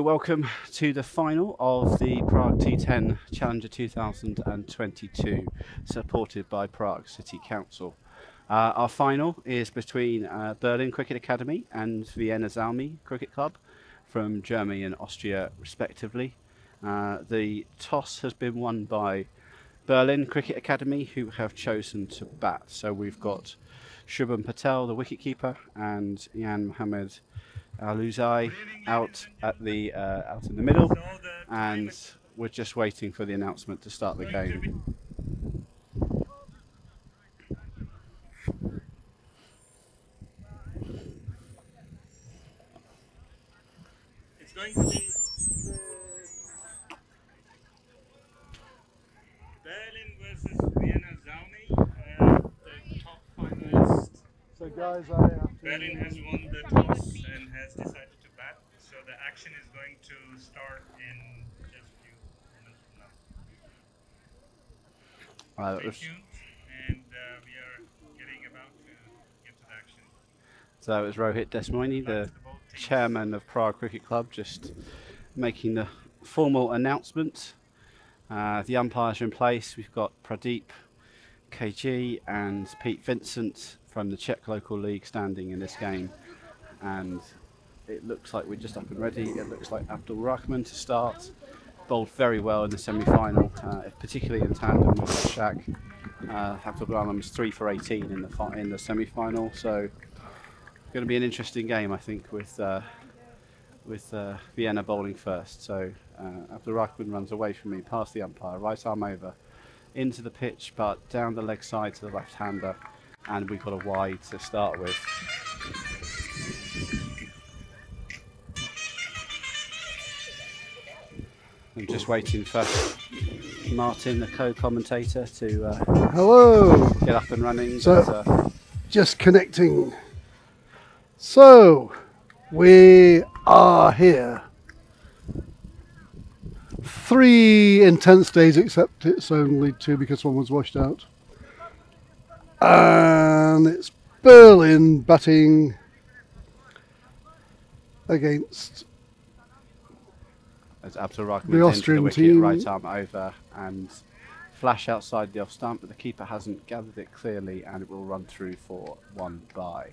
Welcome to the final of the Prague T10 Challenger 2022, supported by Prague City Council. Our final is between Berlin Cricket Academy and Vienna Zalmi Cricket Club from Germany and Austria respectively. The toss has been won by Berlin Cricket Academy, who have chosen to bat. So we've got Shubham Patel, the wicketkeeper, and Jan Mohammed Al-Uzai out in the middle, and we're just waiting for the announcement to start the game. It's going to be Berlin versus Vienna Zalmi, the top finalist. So guys, Berlin has won the toss and has decided to bat, so the action is going to start in just a few moments from now. Stay tuned, and we are getting about to get to the action. So it was Rohit Desmoini, the chairman of Prague Cricket Club, just making the formal announcement. The umpires are in place. We've got Pradeep KG and Pete Vincent from the Czech local league standing in this game, and it looks like we're just up and ready. It looks like Abdul Rahman to start. Bowled very well in the semi-final, particularly in tandem with Shaq. Abdul Rahman was 3 for 18 in the semi-final, so going to be an interesting game, I think, with Vienna bowling first. So Abdul Rahman runs away from me, past the umpire, right arm over, into the pitch, but down the leg side to the left-hander, and we've got a wide to start with. I'm just waiting for Martin, the co-commentator, to hello. Get up and running. So, just connecting. So, we are here. 3 intense days, except it's only 2 because one was washed out. And it's Berlin batting against as Abdul Rahman the Austrian wicket, team. Right arm over and flash outside the off stump, but the keeper hasn't gathered it clearly, and it will run through for 1 by.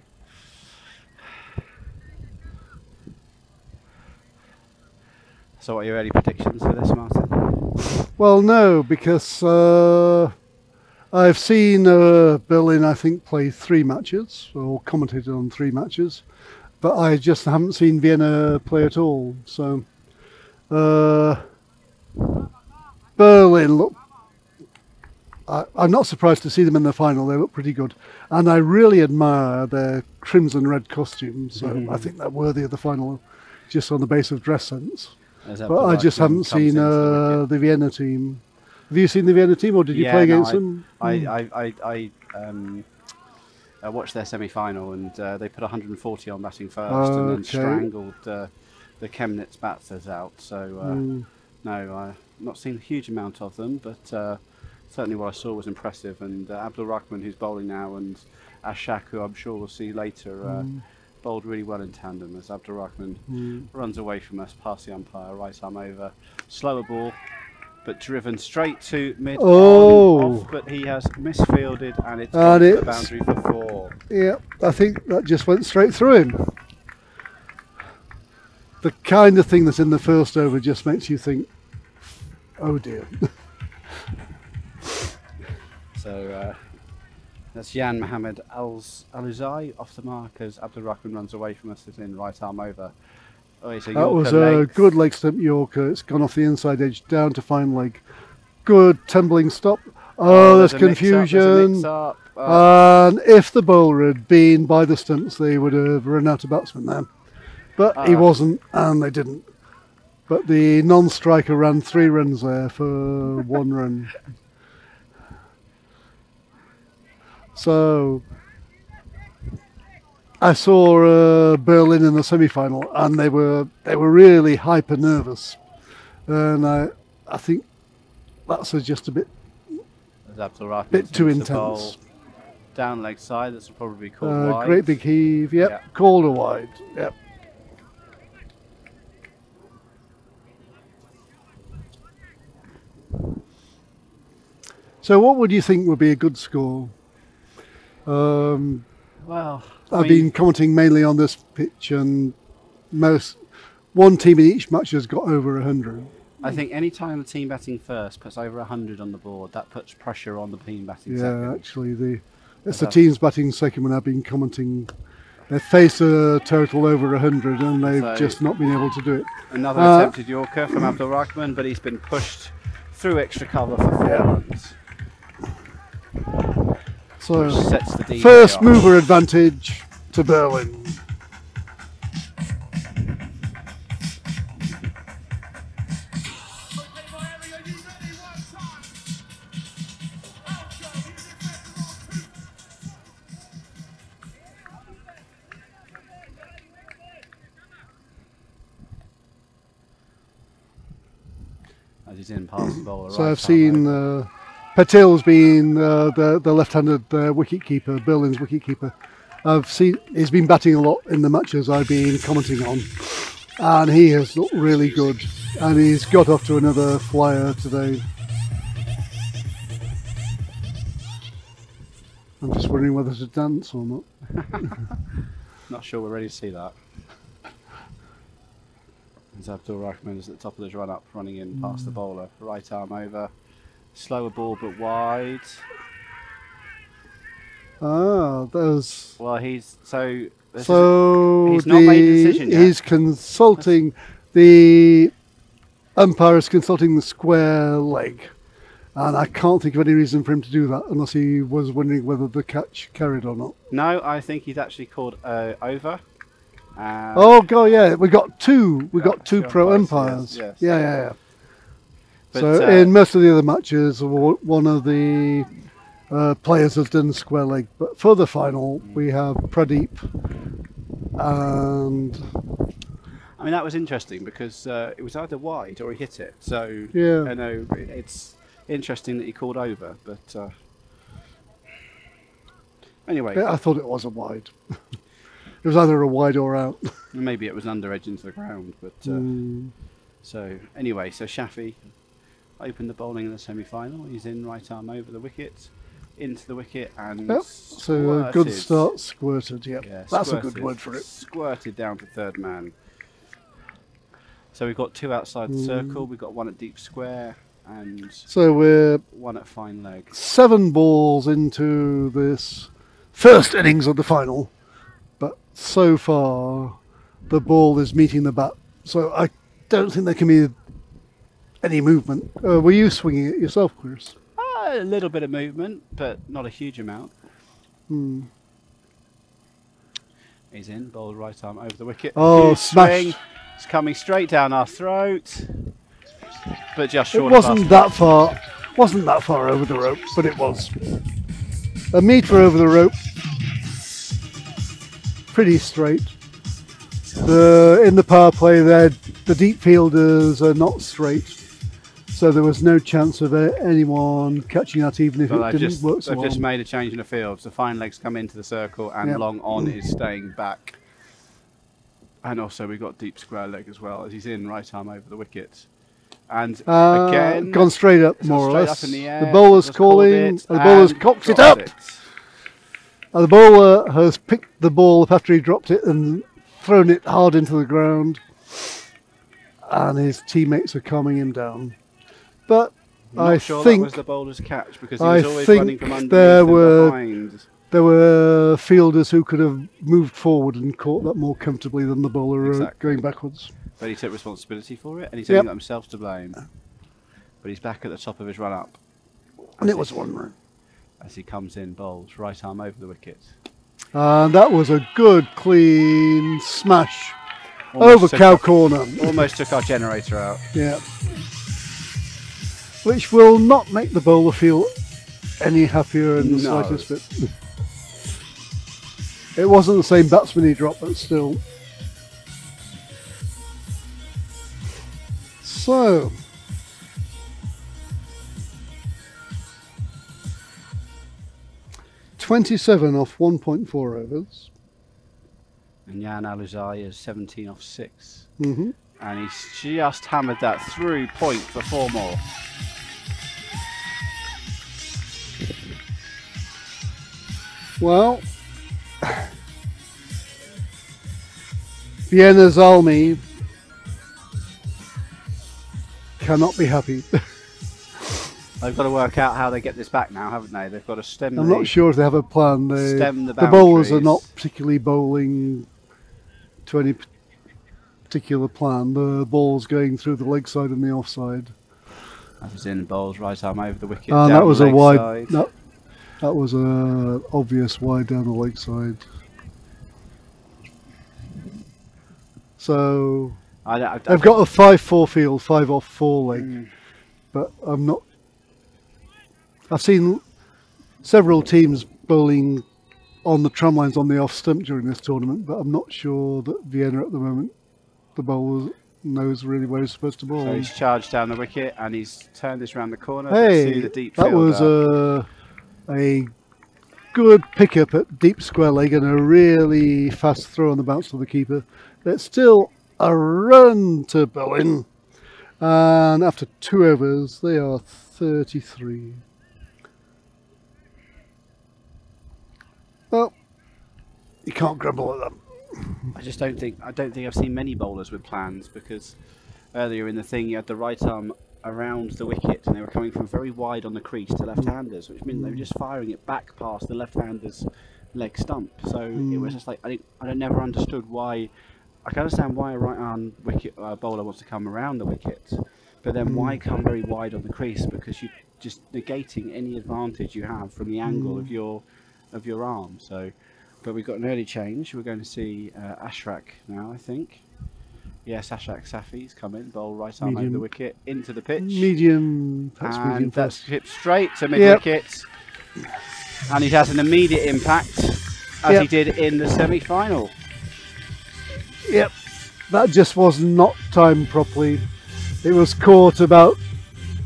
So what are your early predictions for this, Martin? Well, no, because I've seen Berlin, I think, play 3 matches, or commentated on 3 matches, but I just haven't seen Vienna play at all. So Berlin look. I'm not surprised to see them in the final. They look pretty good, and I really admire their crimson red costumes. So I think they're worthy of the final, just on the basis of dress sense. But I just haven't seen the Vienna team. Have you seen the Vienna team, or did you play against them? I watched their semi-final, and they put 140 on batting first, and then strangled the Chemnitz batters out. So no, I've not seen a huge amount of them, but certainly what I saw was impressive. And Abdul Rahman, who's bowling now, and Ashak, who I'm sure we'll see later, bowled really well in tandem as Abdul Rahman runs away from us past the umpire, right arm over, slower ball, but driven straight to mid off, but he has misfielded, and it's gone to the boundary for 4. Yeah, I think that just went straight through him. The kind of thing that's in the first over just makes you think, oh dear. So that's Jan Mohammed Al-Uzai off the mark as Abdul Rahman runs away from us, is in right arm over. That was a good leg stump Yorker. It's gone off the inside edge down to fine leg. Good tumbling stop. Oh, there's confusion. And if the bowler had been by the stumps, they would have run out of batsmen there. But he wasn't, and they didn't. But the non-striker ran 3 runs there for 1 run. So I saw Berlin in the semi-final, and they were really hyper nervous, and I think that's just a bit too intense. Down leg side, that's probably called wide. Great big heave, yep. Called a wide, yep. So what would you think would be a good score? Well, I've been commenting mainly on this pitch, and one team in each match has got over 100. I think any time the team batting first puts over 100 on the board, that puts pressure on the team batting second. Yeah, actually, it's the teams batting second when I've been commenting. They face a total over 100 and they've just not been able to do it. Another attempted Yorker from Abdul Rahman, but he's been pushed through extra cover for 4 runs. So, sets the DV first off. mover advantage to Berlin. As he's in past the bowler. So right I've seen Patil's been the left-handed wicket-keeper, Berlin's wicket-keeper. He's been batting a lot in the matches I've been commenting on, and he has looked really good, and he's got off to another flyer today. I'm just wondering whether to dance or not. Not sure we're ready to see that. As Abdul Rahman is at the top of his run-up, running in past the bowler. Right arm over. Slower ball, but wide. There's... Well, he's... So he's not made a decision yet. He's consulting... The umpire is consulting the square leg. And I can't think of any reason for him to do that, unless he was wondering whether the catch carried or not. No, I think he's actually called over. Oh god, yeah, we got two pro umpires. Yes. Yeah. But, so in most of the other matches, one of the players has done square leg, but for the final we have Pradeep, and I mean that was interesting because it was either wide or he hit it. So yeah, I know it's interesting that he called over, but anyway, yeah, I thought it was a wide. It was either a wide or out. Maybe it was under edge into the ground, but so anyway, so Shafi opened the bowling in the semi-final. He's in right arm over the wicket, into the wicket, and so a good start, squirted. Yep. Yeah, That's a good word for it. Squirted down to third man. So we've got 2 outside the circle. We've got 1 at deep square, and so we're 1 at fine leg. 7 balls into this first innings of the final. So far, the ball is meeting the bat, so I don't think there can be any movement. Were you swinging it yourself, Chris? A little bit of movement, but not a huge amount. He's in, bowled right arm over the wicket. Oh, huge smash! Swing. It's coming straight down our throat, but just short. It wasn't that far. Wasn't that far over the rope, but it was a metre over the rope. Pretty straight. In the power play there, the deep fielders are not straight, so there was no chance of anyone catching that, even if it didn't work so well. They've just made a change in the field, so fine legs come into the circle and long on is staying back. And also we've got deep square leg as well, as he's in right arm over the wicket. And again, gone straight up, more or less. Up in the air. The bowler's calling, the bowler's cocked it up. The bowler has picked the ball up after he dropped it and thrown it hard into the ground, and his teammates are calming him down. But I think that was the bowler's catch, because he was always running from underneath behind. There were fielders who could have moved forward and caught that more comfortably than the bowler going backwards. But he took responsibility for it, and he's only got himself to blame. But he's back at the top of his run-up. And it was 1 run. As he comes in, bowls right arm over the wicket. And that was a good, clean smash over cow corner. Almost took our generator out. Yeah. Which will not make the bowler feel any happier in the slightest bit. It wasn't the same batsman he dropped, but still. So, (27 off 1.4 overs). And Jan Aluzai is 17 off 6. And he's just hammered that through point for 4 more. Well, Vienna's army cannot be happy. They've got to work out how they get this back now, haven't they? They've got to stem. I'm not sure if they have a plan. Stem the bowlers are not particularly bowling to any particular plan. The ball's going through the leg side and the offside. That was in bowls right arm over the wicket. And down that was the a leg wide. side. That was a obvious wide down the leg side. So they've got a 5-4 field, 5 off 4 leg, but I'm not. I've seen several teams bowling on the tram lines on the off stump during this tournament, but I'm not sure that Vienna at the moment, the bowler knows really where he's supposed to bowl. So he's charged down the wicket and he's turned this round the corner. Hey, to the deep that was a good pickup at deep square leg and a really fast throw on the bounce to the keeper. It's still a run to Bowen, and after 2 overs they are 33. Well, you can't grumble at them. I don't think I've seen many bowlers with plans, because earlier in the thing you had the right arm around the wicket and they were coming from very wide on the crease to left-handers, which meant they were just firing it back past the left-hander's leg stump. So it was just like I never understood why. I can understand why a right-arm wicket bowler wants to come around the wicket, but then why come very wide on the crease? Because you're just negating any advantage you have from the angle of your arm. So, but we've got an early change. We're going to see Ashraf now, I think. Yes, Ashraf Safi's come in, bowl right arm over the wicket, into the pitch. Medium, and that's hit straight to mid-wicket. And he has an immediate impact, as he did in the semi-final. Yep, that just was not timed properly. It was caught about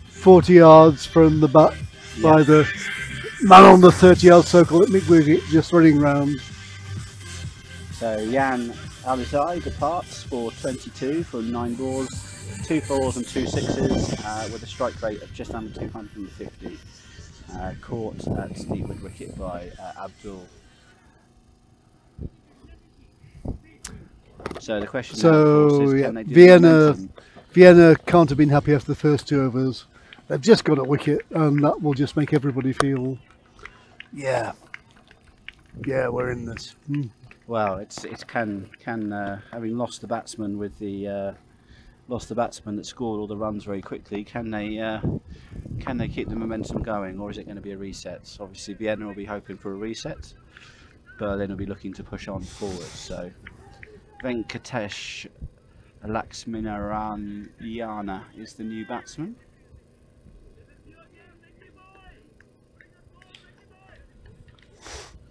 40 yards from the bat by the man on the 30-yard circle at mid-wicket, just running round. So Jan Alizai departs for 22 from 9 balls, 2 4s and 2 6s, with a strike rate of just under 250. Caught at the mid-wicket by Abdul. So the question now, of course, is, can they do Vienna can't have been happy after the first 2 overs. They've just got a wicket, and that will just make everybody feel, yeah, we're in this. Well, it's having lost the batsman with the that scored all the runs very quickly. Can they keep the momentum going, or is it going to be a reset? Obviously, Vienna will be hoping for a reset. Berlin will be looking to push on forward. So Venkatesh Laxminarayana is the new batsman.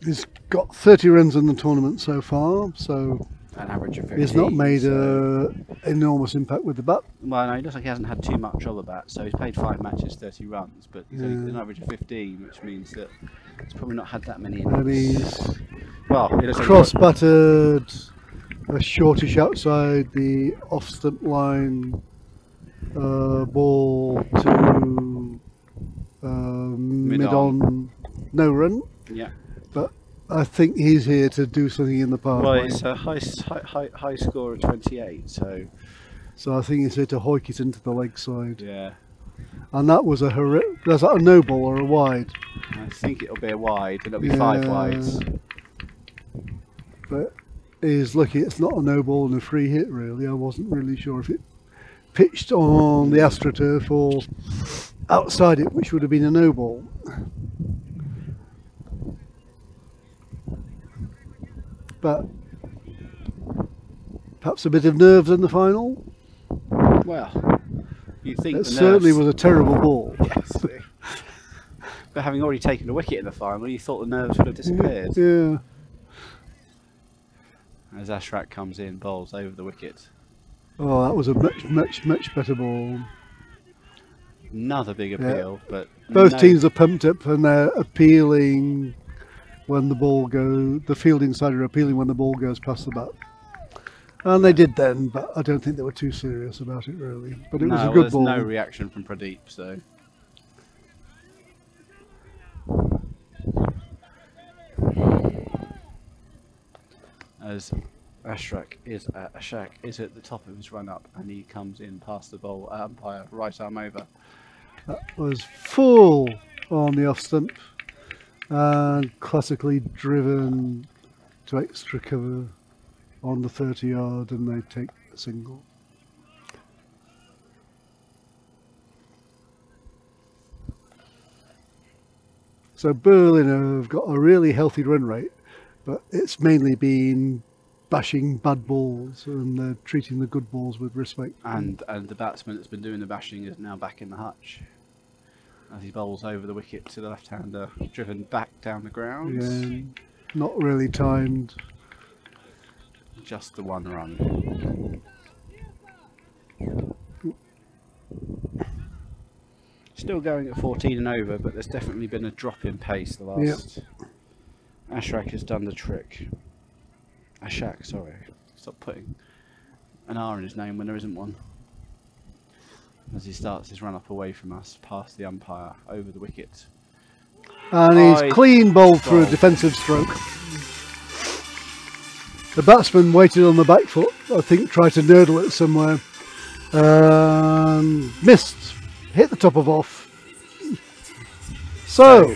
He's got 30 runs in the tournament so far, so an average of 15, he's not made an enormous impact with the bat. Well, no, he looks like he hasn't had too much of the bat, so he's played 5 matches, 30 runs, but he's only an average of 15, which means that he's probably not had that many innings. And he's cross-butted, a shortish outside the off-stump line, ball to mid-on, no run. Yeah. But I think he's here to do something in the park. Well, it's a high score of 28, so I think he's here to hoik it into the leg side. Yeah. And that was was that a no ball or a wide? I think it'll be a wide, and it'll be 5 wides. But he's lucky it's not a no ball and a free hit, really. I wasn't really sure if it pitched on the AstroTurf or outside it, which would have been a no ball. But perhaps a bit of nerves in the final. Well, you think it certainly was a terrible ball. Yes. But having already taken a wicket in the final, you thought the nerves would have disappeared. Yeah. As Ashraf comes in, bowls over the wicket. Oh, that was a much better ball. Another big appeal, but both teams are pumped up and they're appealing when the ball goes. The fielding side are appealing when the ball goes past the bat, and they did then. But I don't think they were too serious about it, really. But it was a good ball. No reaction from Pradeep, so. as Ashak is at the top of his run up, and he comes in past the bowl umpire, right arm over. That was full on the off stump and classically driven to extra cover on the 30-yard, and they take a single. So Berlin have got a really healthy run rate, but it's mainly been bashing bad balls, and they're treating the good balls with respect. And the batsman that's been doing the bashing is now back in the hutch as he bowls over the wicket to the left-hander, driven back down the ground. Yeah, not really timed. Just the one run. Still going at 14 and over, but there's definitely been a drop in pace the last. Ashak has done the trick. Ashak, sorry. Stop putting an R in his name when there isn't one. As he starts his run up away from us, past the umpire, over the wicket. And he's clean bowled through a defensive stroke. The batsman waited on the back foot, I think, tried to nurdle it somewhere. Missed. Hit the top of off. So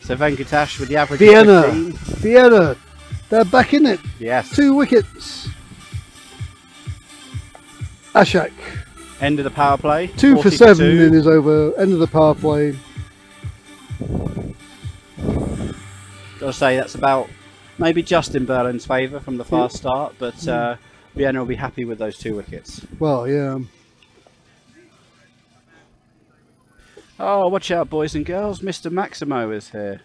Venkatesh with the average. Vienna, they're back in it. Yes. 2 wickets. Ashak. End of the power play. 2 for 7 in his over. End of the power play. Gotta say that's about maybe just in Berlin's favour from the fast start, but Vienna will be happy with those 2 wickets. Well, yeah. Oh, watch out, boys and girls! Mr. Maximo is here.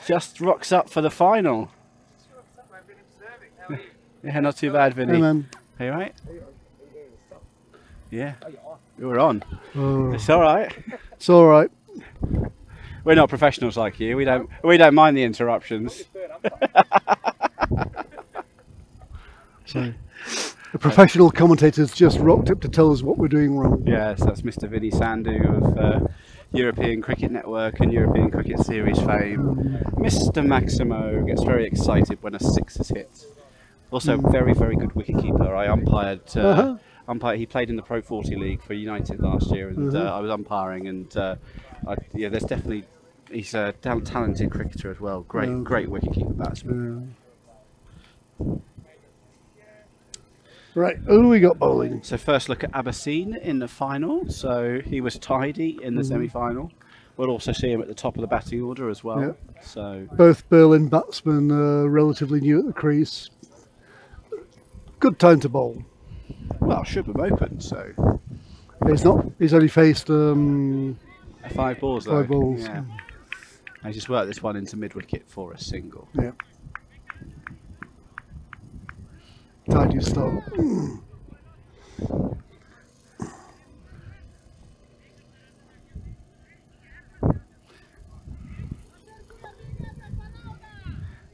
Just rocks up for the final. Yeah, not too bad, Vinny. Hey, man. Are you right? Yeah, we were on. Oh. It's all right. It's all right. We're not professionals like you. We don't mind the interruptions. So, the professional commentators just rocked up to tell us what we're doing wrong. Yes, that's Mr. Vinny Sandhu of European Cricket Network and European Cricket Series fame. Mr. Maximo gets very excited when a 6 is hit. Also, very, very good wicketkeeper. I umpired. He played in the Pro 40 League for United last year, and I was umpiring. And yeah, there's definitely he's a talented cricketer as well. Great wicketkeeper batsman. Right, who do we got bowling? So first look at Abassine in the final. So he was tidy in the semi-final. We'll also see him at the top of the batting order as well. Yeah. So both Berlin batsmen relatively new at the crease. Good time to bowl. Well, Shubham opened, so he's not. He's only faced 5 balls. Though. 5 balls. Yeah. I just worked this one into mid-wicket for a single. Yeah. Tidy start.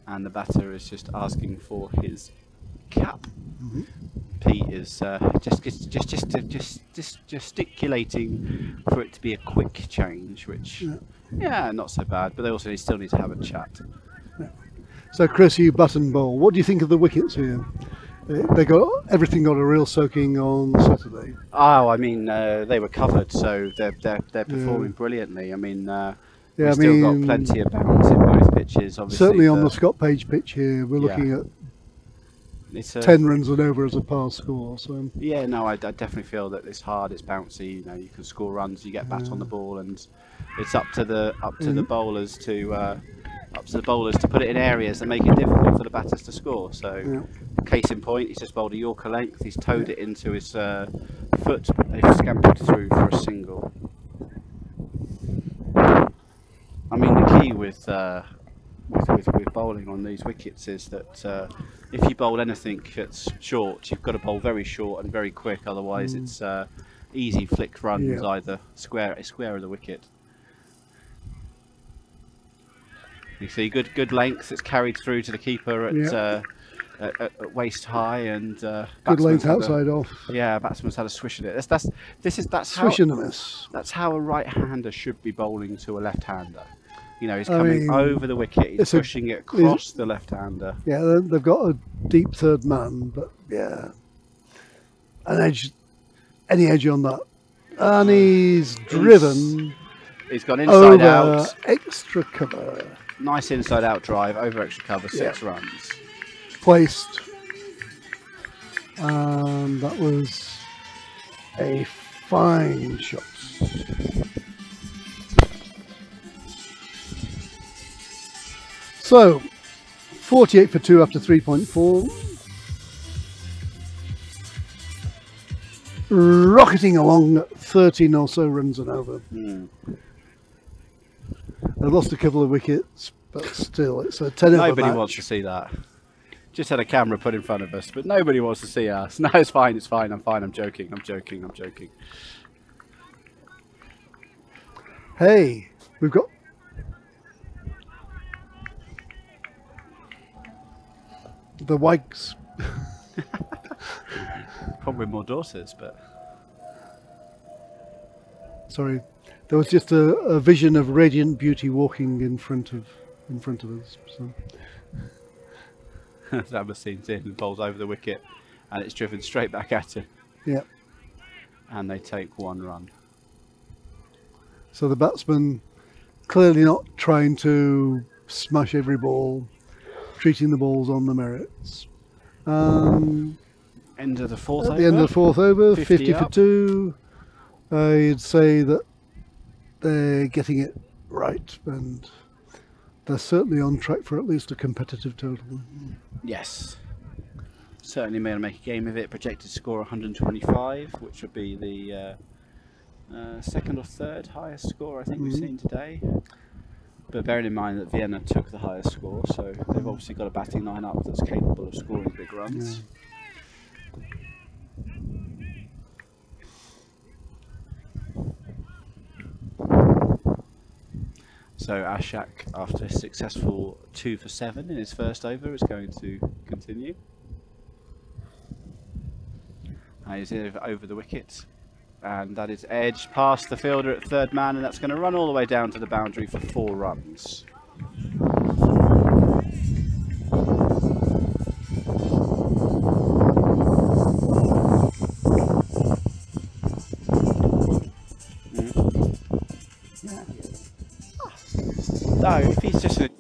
And the batter is just asking for his cap. Pete is just gesticulating for it to be a quick change, which yeah, not so bad. But they also still need to have a chat. Yeah. So Chris, you bat and bowl. What do you think of the wickets here? Everything got a real soaking on Saturday. Oh, I mean they were covered, so they're performing brilliantly. I mean. Yeah, we've still got plenty of bounce in both pitches. Obviously, certainly on the Scott Page pitch here, we're looking at it's 10 runs and over as a par score. So yeah, no, I definitely feel that it's hard, it's bouncy. You know, you can score runs, you get bat on the ball, and it's up to the bowlers to put it in areas that make it difficult for the batters to score. So, case in point, he's just bowled a Yorker length. He's towed it into his foot. They've scampered through for a single. I mean, the key with bowling on these wickets is that if you bowl anything that's short, you've got to bowl very short and very quick. Otherwise, it's easy flicked runs, either square of the wicket. You see, good length. It's carried through to the keeper at waist high, and good length outside off. Yeah, batsman's had a swish at it. That's swish and a miss. That's how a right-hander should be bowling to a left-hander. You know, he's coming over the wicket. He's pushing it across the left-hander. Yeah, they've got a deep third man, but yeah, an edge, any edge on that, and he's driven. He's gone inside out. Extra cover. Nice inside out drive over extra cover, 6 runs. Placed, and that was a fine shot. So, 48 for 2 after 3.4. Rocketing along at 13 or so runs and over. They lost a couple of wickets, but still, it's a 10 over match. Nobody wants to see that. Just had a camera put in front of us, but nobody wants to see us. No, it's fine, it's fine, I'm fine, I'm joking, I'm joking, I'm joking. Hey, we've got... the Wags. Probably more daughters, but... Sorry, there was just a vision of radiant beauty walking in front of us. So. Zabastine's in and bowls over the wicket, and it's driven straight back at him. Yeah. And they take 1 run. So the batsman clearly not trying to smash every ball, treating the balls on the merits. End of the 4th over. At the end of the 4th over, 50 for 2. I'd say that they're getting it right, and they're certainly on track for at least a competitive total. Yes. Certainly may make a game of it. Projected score 125, which would be the second or third highest score I think we've seen today. But bearing in mind that Vienna took the highest score, so they've obviously got a batting lineup that's capable of scoring big runs. So Ashak, after a successful 2 for 7 in his first over, is going to continue. He's over the wicket, and that is edged past the fielder at third man, and that's going to run all the way down to the boundary for 4 runs. No, if he's just a...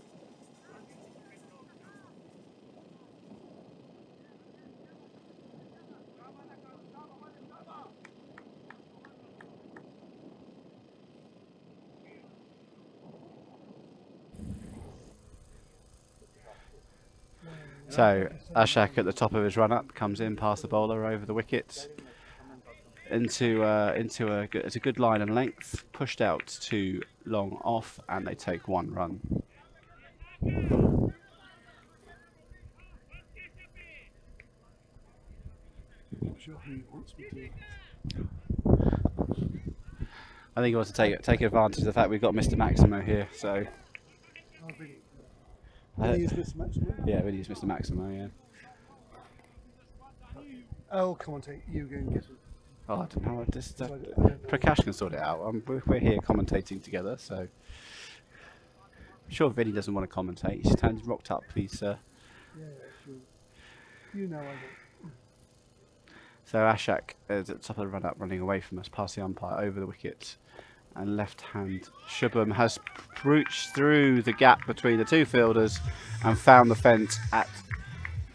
So Ashak at the top of his run-up comes in past the bowler over the wickets into a good line and length, pushed out to long off, and they take 1 run. I think he wants to take advantage of the fact we've got Mr. Maximo here, so. Really is Mr. Maximo? Yeah, really is Mr. Maximo, yeah. I'll commentate, you go and get it. Oh, I don't know, Prakash can sort it out. We're here commentating together, so. I'm sure Vinny doesn't want to commentate. He's just rocked up, please, sir. Yeah, sure. You know I don't. So Ashak is at the top of the run-up, running away from us, past the umpire, over the wicket. And left-hand Shubham has brooched through the gap between the 2 fielders and found the fence at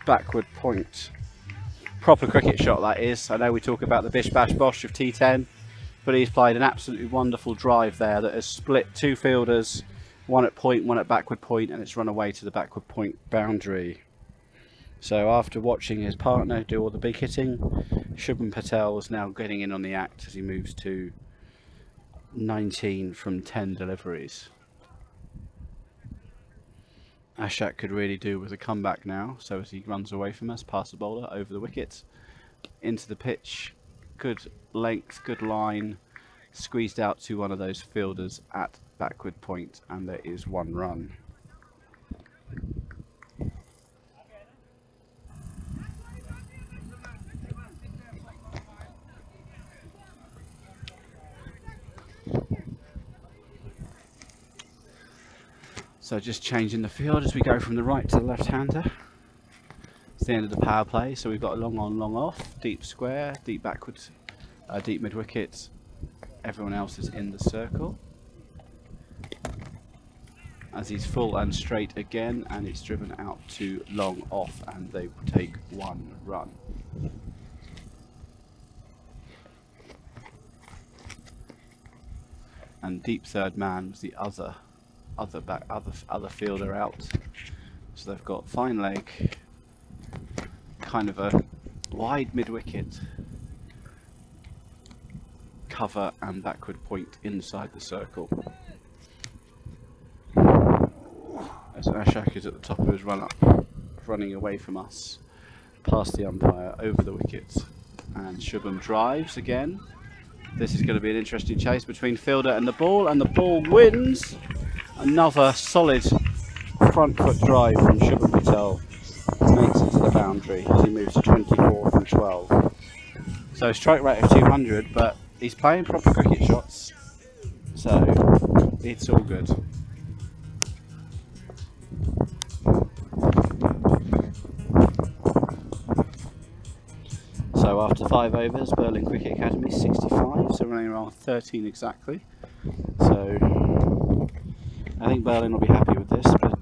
backward point. Proper cricket shot that is. I know we talk about the bish bash bosh of T10, but he's played an absolutely wonderful drive there that has split 2 fielders, 1 at point, 1 at backward point, and it's run away to the backward point boundary. So after watching his partner do all the big hitting, Shubham Patel is now getting in on the act as he moves to 19 from 10 deliveries. Ashak could really do with a comeback now, so as he runs away from us, past the bowler, over the wicket, into the pitch, good length, good line, squeezed out to one of those fielders at backward point, and there is 1 run. So just changing the field as we go from the right to the left-hander. It's the end of the power play, so we've got a long on, long off, deep square, deep backwards, deep mid-wicket. Everyone else is in the circle. As he's full and straight again, and it's driven out to long off, and they take 1 run. And deep third man was the other fielder out. So they've got fine leg, kind of a wide mid wicket, cover and backward point inside the circle. As Ashak is at the top of his run up, running away from us, past the umpire, over the wicket, and Shubham drives again. This is going to be an interesting chase between fielder and the ball wins. Another solid front foot drive from Shubham Patel, makes it to the boundary as he moves to 24 from 12. So strike rate of 200, but he's playing proper cricket shots, so it's all good. So after 5 overs, Berlin Cricket Academy 65, so running around 13 exactly. So I think Berlin will be happy with this, but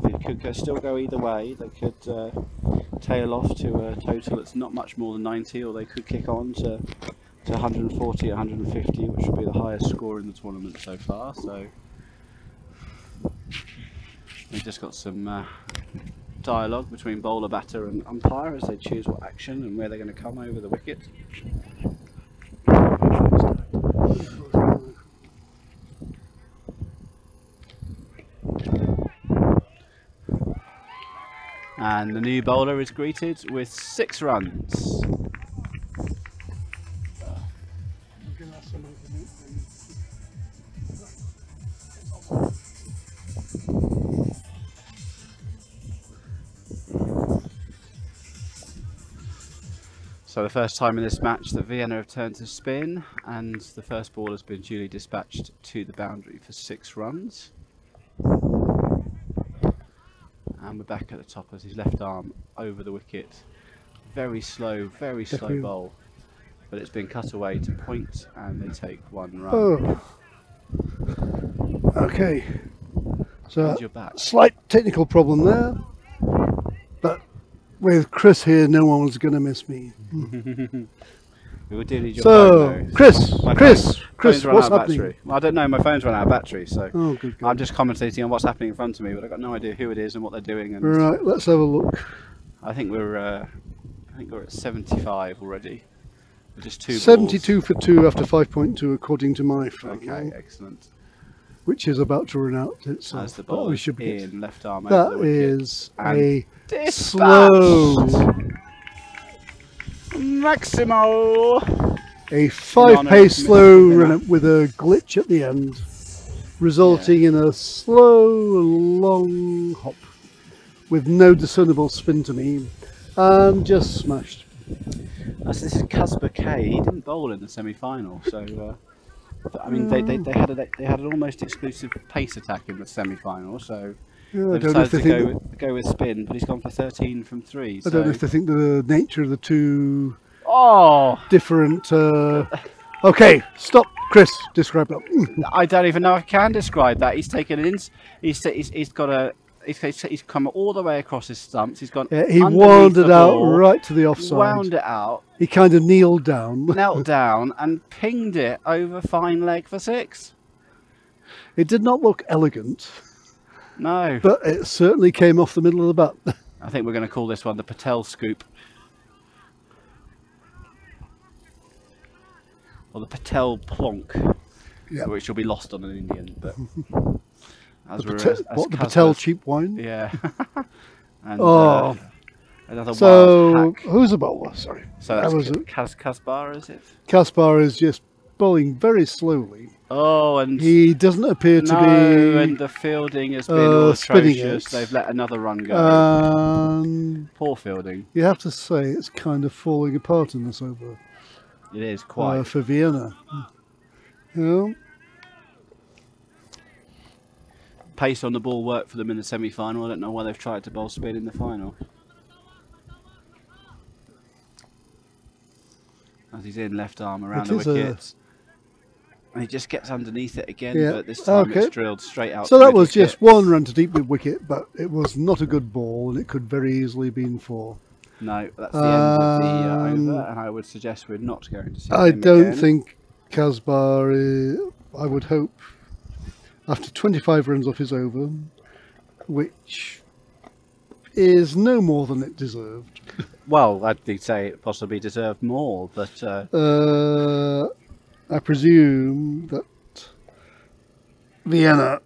it could still go either way. They could tail off to a total that's not much more than 90, or they could kick on to 140, 150, which would be the highest score in the tournament so far. So we've just got some dialogue between bowler, batter and umpire as they choose what action and where they're going to come over the wicket. And the new bowler is greeted with 6 runs. So the first time in this match that Vienna have turned to spin, and the first ball has been duly dispatched to the boundary for 6 runs. And we're back at the top as his left arm over the wicket. Very slow bowl. But it's been cut away to point, and they take 1 run. Oh. Okay. So And you're back. Slight technical problem there. But with Chris here, no one was going to miss me. We do need your so, phone, though. Chris, what's happening? Well, I don't know, my phone's run out of battery, so Good. I'm just commentating on what's happening in front of me, but I've got no idea who it is and what they're doing. And Right, let's have a look. I think we're at 75 already. With just 2 72 balls. for 2 after 5.2 according to my phone. Okay, excellent. Which is about to run out itself. As the but ball we is should be in, left arm that over the wicket. is And a dispatched. slow, Maximo! a 5-pace slow run with a glitch at the end, resulting in a slow, long hop with no discernible spin to me, and just smashed. So this is Kasper K. He didn't bowl in the semi-final, so I mean they had an almost exclusive pace attack in the semi-final, so Yeah, they decided to go with spin, but he's gone for 13 from 3. So. I don't know if they think the nature of the two different. Okay, stop, Chris. Describe that. I don't even know if I can describe that. He's taken an he's come all the way across his stumps. He's gone. Yeah, he wandered out right to the offside. Wound it out. He kind of knelt down. Knelt down and pinged it over fine leg for 6. It did not look elegant. No. But it certainly came off the middle of the bat. I think we're going to call this one the Patel scoop. Or the Patel plonk. Yep. Which will be lost on an Indian. But the Patel cheap wine? Yeah. And, another so, wild hack. who's the bowler? Sorry. So that's Kaspar, is it? Kaspar is just bowling very slowly. Oh, and he doesn't appear to be. And the fielding has been atrocious. They've let another run go. Poor fielding. You have to say it's kind of falling apart in this over. It is quite for Vienna. Yeah. pace on the ball worked for them in the semi-final. I don't know why they've tried to bowl spin in the final. As he's in left arm around the wickets. And he just gets underneath it again, but this time it's drilled straight out. So that was just one run to deep mid wicket, but it was not a good ball, and it could very easily have been 4. No, that's the end of the over, and I would suggest we're not going to see I him don't again. think Kasbar, I would hope, after 25 runs off his over, which is no more than it deserved. Well, I'd say it possibly deserved more, but... I presume that Vienna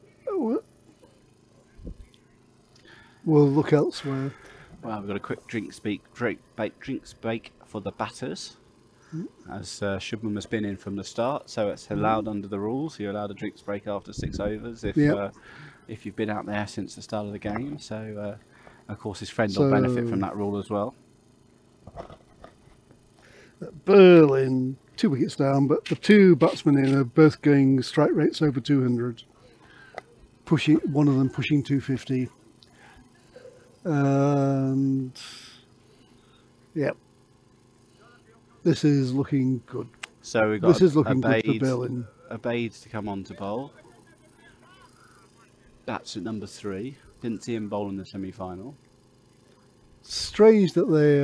will look elsewhere. Well, we've got a quick drinks break for the batters, as Shubman has been in from the start, so it's allowed under the rules. You're allowed a drinks break after 6 overs if you've been out there since the start of the game. So, of course, his friend will benefit from that rule as well. Berlin, 2 wickets down, but the 2 batsmen in are both going strike rates over 200, one of them pushing 250. And this is looking good. So we've got this is looking good for Berlin. Abaid to come on to bowl. That's at number 3. Didn't see him bowl in the semi-final. Strange that they.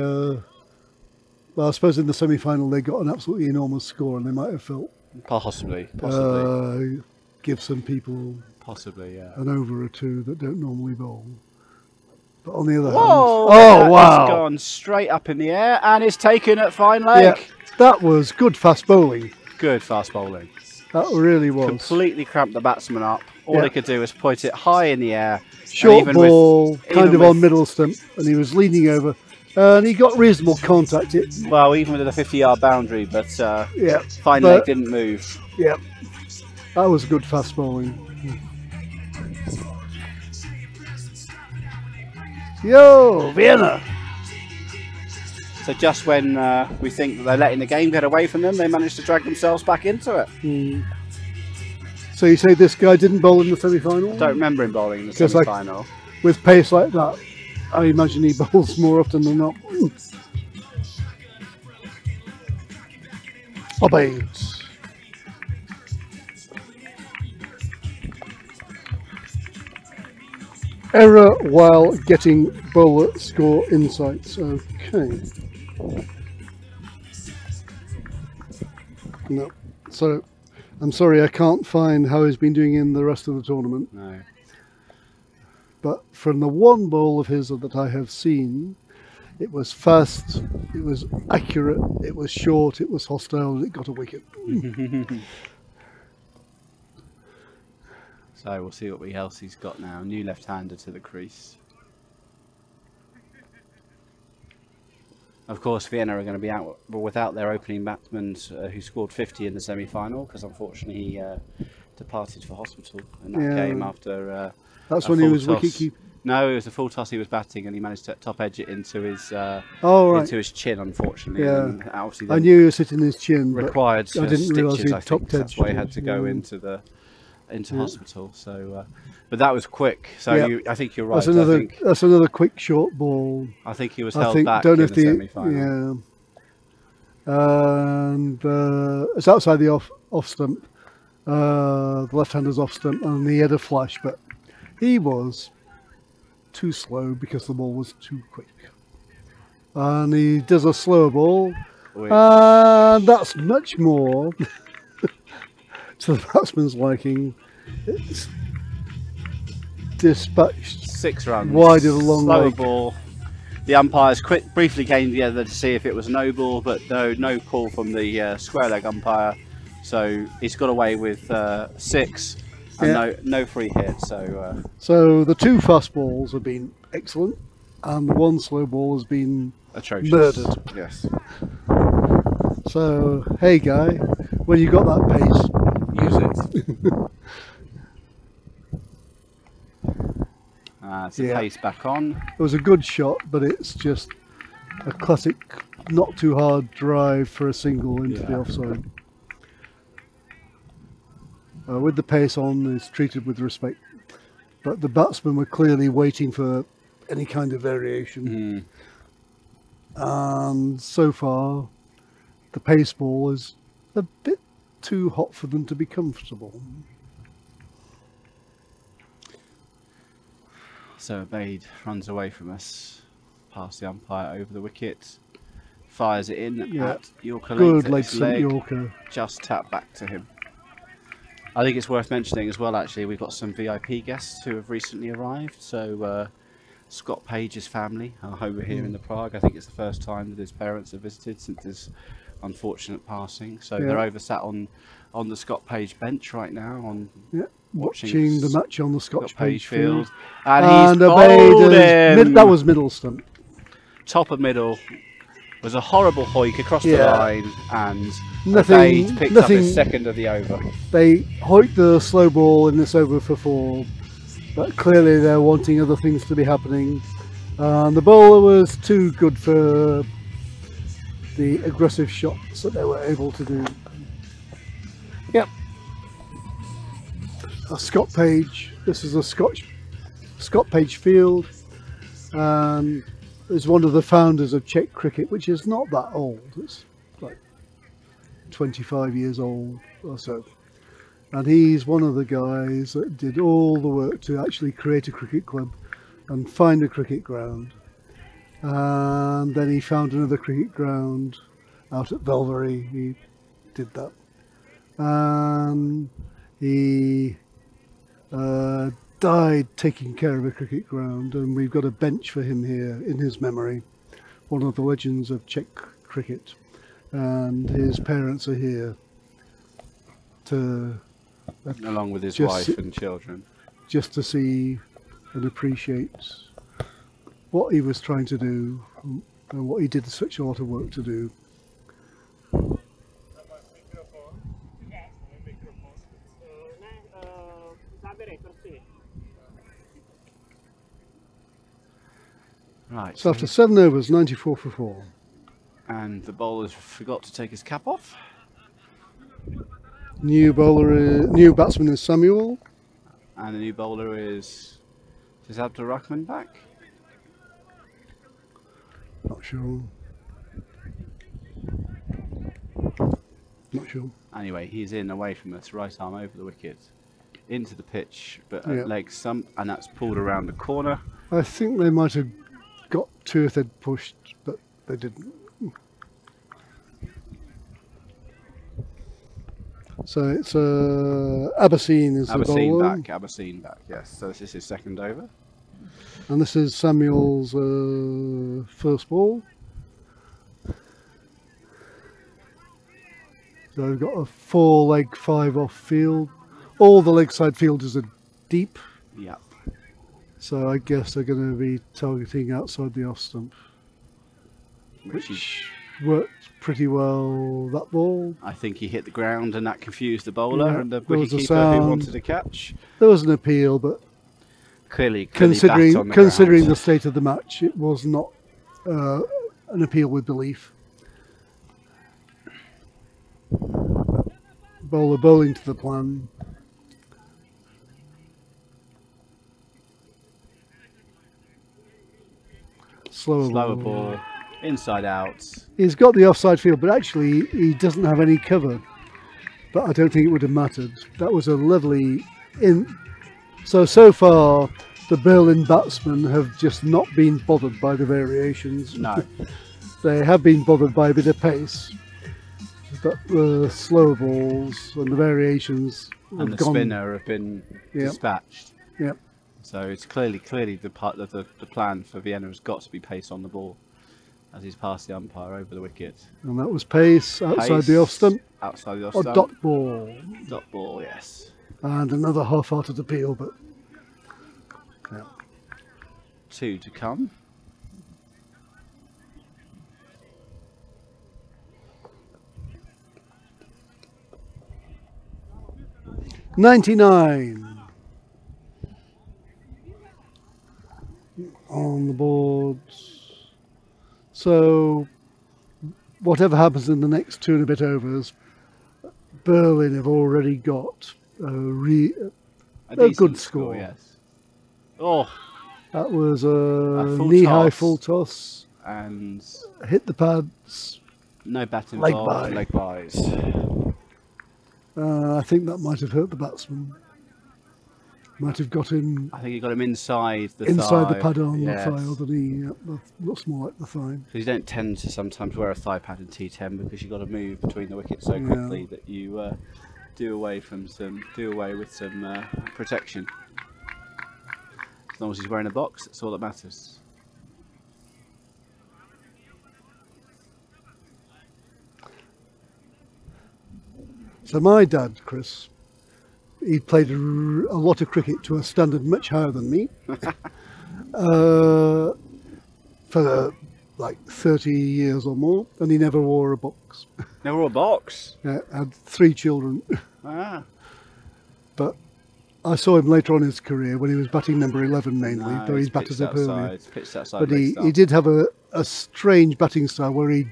Well, I suppose in the semi-final they got an absolutely enormous score, and they might have felt possibly give some people an over or 2 that don't normally bowl. But on the other hand, oh wow! It's gone straight up in the air and it's taken at fine leg. Yeah, that was good fast bowling. Good fast bowling. That really was. Completely cramped the batsman up. All they could do was point it high in the air. Short ball, kind of on middle stump, and he was leaning over. And he got reasonable contact. Well, even with a 50-yard boundary, but fine leg didn't move. Yeah, that was good fast bowling. Yo, Vienna! So just when we think that they're letting the game get away from them, they managed to drag themselves back into it. So you say this guy didn't bowl in the semi-final? Don't remember him bowling in the semi-final. With pace like that, I imagine he bowls more often than not. Abaid. Error while getting bowler score insights. Okay. No. So, I'm sorry, I can't find how he's been doing in the rest of the tournament. No. But from the one bowl of his that I have seen, it was fast, it was accurate, it was short, it was hostile, and it got a wicket. So we'll see what else he's got now. New left-hander to the crease. Of course, Vienna are going to be out without their opening batsman who scored 50 in the semi-final, because unfortunately he departed for hospital in that game after that's when he was wicket-keeper. No, it was a full toss he was batting, and he managed to top edge it into his into his chin, unfortunately. Yeah. And obviously I knew he was hitting his chin, required but I didn't realise stitches, he'd top edged. That's why he had to go into hospital. So, but that was quick. So I think you're right. That's another quick short ball. I think he was held back in the semi-final. Yeah, and it's outside the off stump. The left-hander's off stump, and he had a flash, but he was too slow because the ball was too quick. And he does a slow ball, and that's much more to the batsman's liking. It's dispatched 6 runs wide of the long slow leg. ball. The umpires briefly came together to see if it was no ball, but no call from the square leg umpire. So he's got away with 6 and no free hit. So the 2 fast balls have been excellent, and the 1 slow ball has been atrocious. Murdered. Yes. So hey guy, when you got that pace, use it. It's the pace back on. It was a good shot, but it's just a classic not too hard drive for a single into the offside. With the pace on, it's treated with respect. but the batsmen were clearly waiting for any kind of variation. And so far, the pace ball is a bit too hot for them to be comfortable. So Abade runs away from us, past the umpire over the wicket, fires it in at Yorker. Good leg stump Yorker. Just tap back to him. I think it's worth mentioning as well, actually, we've got some VIP guests who have recently arrived. So Scott Page's family are over here in the Prague. I think it's the first time that his parents have visited since his unfortunate passing. So they're over sat on the Scott Page bench right now, on watching the match on the Scott Page field. And he's bowled him. That was middle stump. Top of middle. Was a horrible hoik across the line, and nothing picked up his second of the over. They hoiked the slow ball in this over for 4, but clearly they're wanting other things to be happening. And the bowler was too good for the aggressive shots that they were able to do. Yep. Scott Page. This is a Scott Page field. Is one of the founders of Czech cricket, which is not that old. It's like 25 years old or so. And he's one of the guys that did all the work to actually create a cricket club and find a cricket ground. And then he found another cricket ground out at Velvery. He did that. And he died taking care of a cricket ground, and we've got a bench for him here in his memory. One of the legends of Czech cricket, and his parents are here to along with his wife and children, just to see and appreciate what he was trying to do and what he did such a lot of work to do. Right. So after 7 overs, 94 for 4. And the bowler forgot to take his cap off. New batsman is Samuel. And the new bowler is Abdul Rahman back? Not sure. Not sure. Anyway, he's in away from us, right arm over the wicket, into the pitch, but at leg stump, and that's pulled around the corner. I think they might have got 2 if they'd pushed, but they didn't. So it's Abyssine is the bowler. Abyssine back, yes. So this is his second over. And this is Samuel's first ball. So we've got a 4-leg 5 off field. All the leg side fielders are deep. Yep. So I guess they're going to be targeting outside the off stump, which worked pretty well, that ball. I think he hit the ground and that confused the bowler and the wicketkeeper who wanted to catch. There was an appeal, but clearly considering the state of the match, it was not an appeal with belief. Bowler bowling to the plan. Slower ball, inside out. He's got the offside field, but actually he doesn't have any cover. But I don't think it would have mattered. That was a lovely in. So far, the Berlin batsmen have just not been bothered by the variations. No. They have been bothered by a bit of pace. But the slower balls and the variations and the spinner have been dispatched. Yep. So it's clearly the part of the plan for Vienna has got to be pace on the ball as he's passed the umpire over the wicket. And that was pace outside the off stump. Outside the off stump. Dot ball. Dot ball, yes. And another half-hearted appeal, but 2 to come. .99 on the boards. So whatever happens in the next 2 and a bit overs, Berlin have already got a good score. Yes. Oh, That was a full knee-high toss. full toss. And Hit the pads. no bat Leg involved. bye. Leg buys. I think that might have hurt the batsman. Might have got him I think he got him inside the inside thigh. the pad on Yes. the thigh or the knee. Yep, that looks more like the thigh. So you don't tend to sometimes wear a thigh pad in T10 because you've got to move between the wickets so quickly that you do away with some protection. As long as he's wearing a box, that's all that matters. So my dad, Chris, he played a lot of cricket to a standard much higher than me. For like 30 years or more, and he never wore a box. Never wore a box? Had 3 children. Ah. But I saw him later on in his career when he was batting number 11 mainly, No, though he's he's batted up pitched earlier. outside, pitched outside But leg he stump. did have a strange batting style where he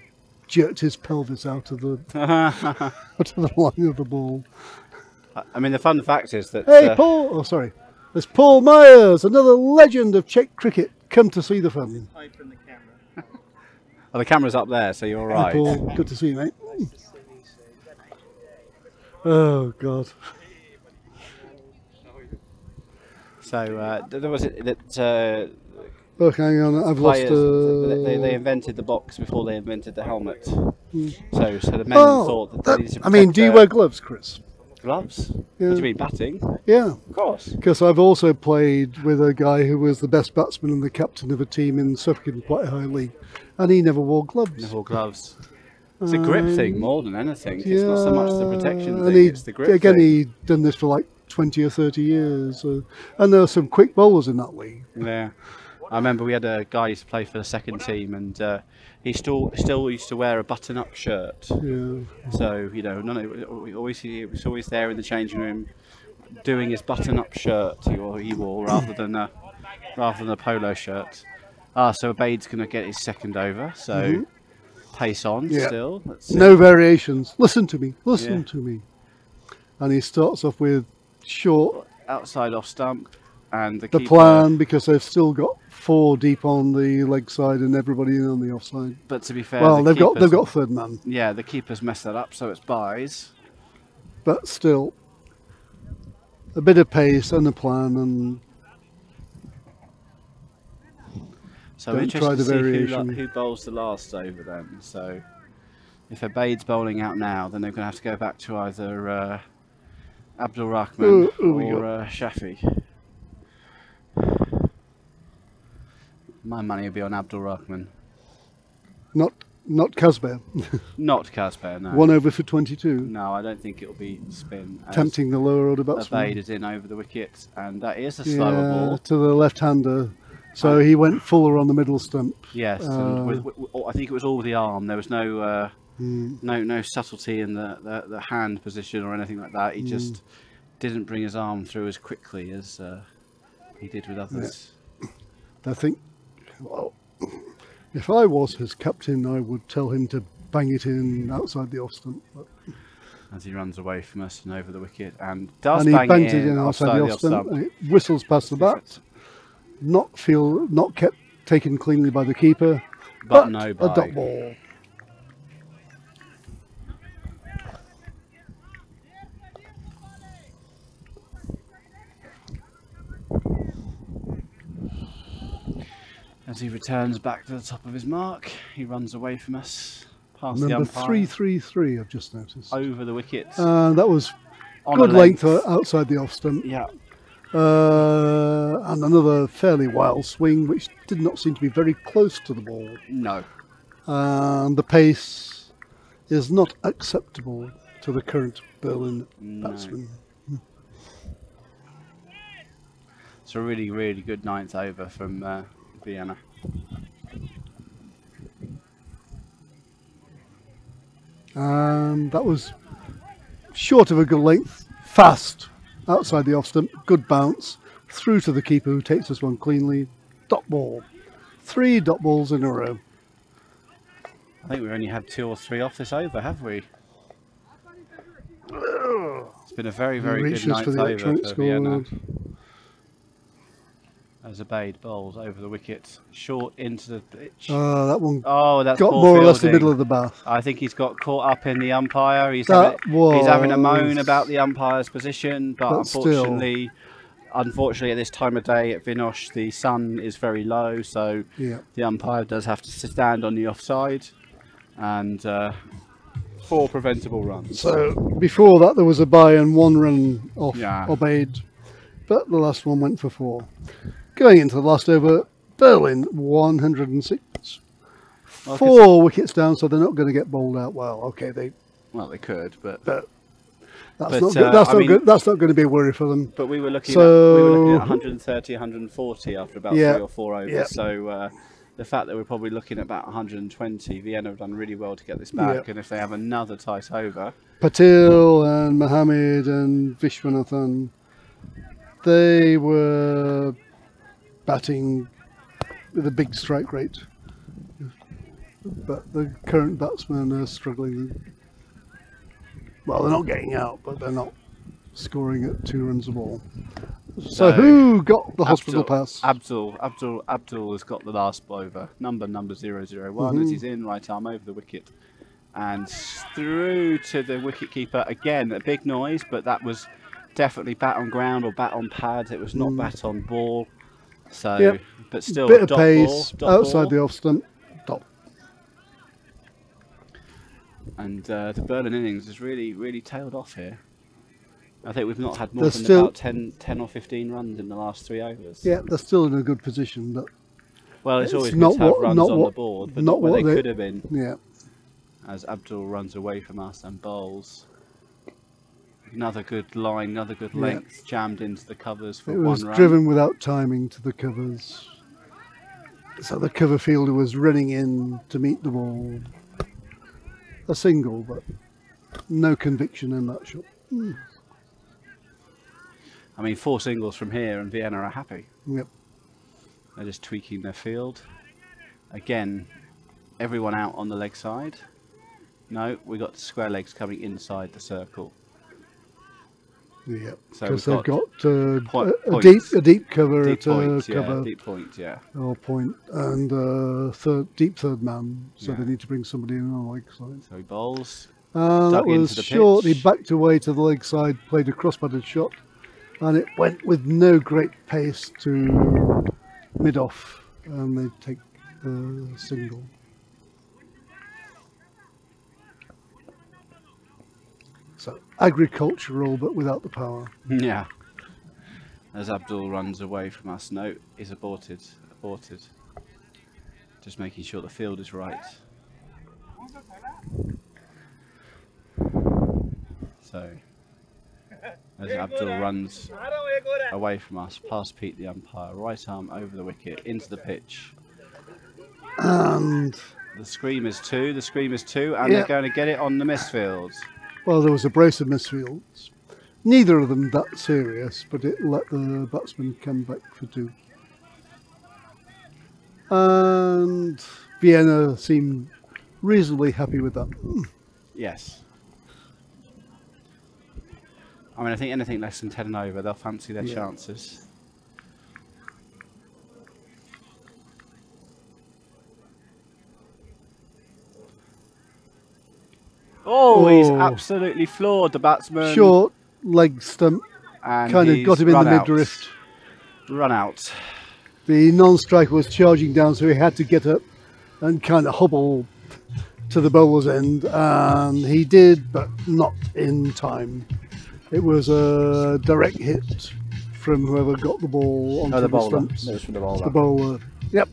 jerked his pelvis out of the out of the line of the ball. I mean, the fun fact is that... Hey, Paul! Oh, sorry. There's Paul Myers, another legend of Czech cricket. Come to see the fun. Hide from the camera. Oh, the camera's up there, so you're Hey, right. Paul. Good to see you, mate. Oh, God. So there was it that Look, hang on. I've lost... players, they invented the box before they invented the helmet. So the men Oh, thought that they needed to I mean, protect do you their wear gloves, Chris? gloves? Yeah. What do you mean, batting? Yeah. Of course. Because I've also played with a guy who was the best batsman and the captain of a team in Suffolk in quite a high league, and he never wore gloves. Never wore gloves. It's a grip thing more than anything. It's not so much the protection and thing, it's the grip again, thing. he'd done this for like 20 or 30 years. And there were some quick bowlers in that league. Yeah. I remember we had a guy who used to play for the second team, and he still used to wear a button-up shirt. Yeah. So he was always there in the changing room, doing his button-up shirt he wore rather than a polo shirt. So Abeid's going to get his second over. So pace on still. Let's see. No variations. Listen to me. Listen to me. And he starts off with short. Outside off stump, and the keeper, plan, because they've still got 4 deep on the leg side and everybody in on the offside. But to be fair, Well, they've got third man. Yeah, the keeper's messed that up, so it's buys. But still, a bit of pace and a plan, and So Don't interested try to the see variation. who bowls the last over then. So if Abeid's bowling out now, then they're going to have to go back to either Abdul Rahman or Shafi. My money will be on Abdul Rahman. not Casper. Not Casper, no. 1 over for 22. No, I don't think it'll be spin. As Tempting the lower order batsman. Abeid is in over the wicket, and that is a slower ball. To the left-hander. So he went fuller on the middle stump. Yes, and with, I think it was all with the arm. There was no no subtlety in the hand position or anything like that. He just didn't bring his arm through as quickly as he did with others. Yeah. I think, well, if I was his captain, I would tell him to bang it in outside the off stump. But As he runs away from us and over the wicket, and does he bang banged it in outside the off stump. And it whistles past the bat. Not kept taken cleanly by the keeper, but no a bye. dot ball. As he returns back to the top of his mark, he runs away from us, past the Number umpire, 333, I've just noticed. over the wickets. That was on good a length outside the off stump. Yeah. And another fairly wild swing, which did not seem to be very close to the ball. No. And the pace is not acceptable to the current Berlin batsman. It's a really, really good 9th over from Vienna. And that was short of a good length, fast outside the off stump, good bounce, through to the keeper who takes this one cleanly. Dot ball. 3 dot balls in a row. I think we've only had 2 or 3 off this over, have we? It's been a very, very good Reaches 9th for the over electronic for Vienna. scoreboard. as Abaid bowls over the wicket, short into the pitch. That one That's got poor more or less the fielding. middle of the bath. I think he's got caught up in the umpire. He's That having a moan was- about the umpire's position, but still. unfortunately at this time of day at Vinosh the sun is very low, so Yeah. the umpire does have to stand on the offside, and 4 preventable runs. So before that there was a bye and 1 run off Yeah. Obaid, but the last one went for 4. Going into the last over, Berlin 106. Well, 4 wickets down, so they're not going to get bowled out. Well, okay, they could, but that's But, not good. That's I not mean- good. That's not going to be a worry for them. But we were looking So- at 130, 140 after about Yeah. 3 or 4 overs. Yeah. So the fact that we're probably looking at about 120, Vienna have done really well to get this back. Yeah. And if they have another tight over, Patil and Mohammed and Vishwanathan, they were batting with a big strike rate. But the current batsmen are struggling. Well, they're not getting out, but they're not scoring at 2 runs a ball. So who got the hospital pass? Abdul has got the last over. Number 001 as he's in, right arm over the wicket. And through to the wicketkeeper. Again, a big noise, but that was definitely bat on ground or bat on pad. It was not bat on ball. So, Yep. but still, Bit of dot pace ball, dot outside ball. the off stump. Dot. And the Berlin innings has really tailed off here. I think we've not had more They're than still- about 10 or 15 runs in the last 3 overs. Yeah, they're still in a good position, but Well, it's It's always not good to have what- runs not on what- the board, but not not where what they they- could have been. yeah. As Abdul runs away from us and bowls. Another good line, another good Yeah. length, jammed into the covers for It 1 was run. driven without timing to the covers. So the cover fielder was running in to meet the ball. A single, but no conviction in that shot. I mean, 4 singles from here and Vienna are happy. Yep. They're just tweaking their field. Again, everyone out on the leg side. No, we got square legs coming inside the circle. Yeah, So because we've they've got points. a deep cover Deep at point, cover yeah, deep point, yeah. or point and deep third man, so Yeah. they need to bring somebody in on the leg side. So he bowls. And that Dug into was the short. He pitch. backed away to the leg side, played a cross-batted shot, and it went with no great pace to mid-off, and they take the single. So agricultural, but without the power. Yeah. As Abdul runs away from us. No, he's aborted. Just making sure the field is right. So, as Abdul runs away from us, past Pete the umpire, right arm over the wicket, into the pitch. And The scream is 2, and Yeah. they're going to get it on the misfield. well, there was a brace of misfields. Neither of them that serious, but it let the batsman come back for 2. And Vienna seemed reasonably happy with that. Yes. I mean, I think anything less than 10 and over, they'll fancy their Yeah. chances. Oh, he's Oh. absolutely floored the batsman. Short leg stump And kind of he's got him in the run out. midriff. Run out. The non-striker was charging down, so he had to get up and kind of hobble to the bowler's end, and he did, but not in time. It was a direct hit from whoever got the ball onto Oh, the the bowler. stumps. It was from the bowler. The bowler. Yep.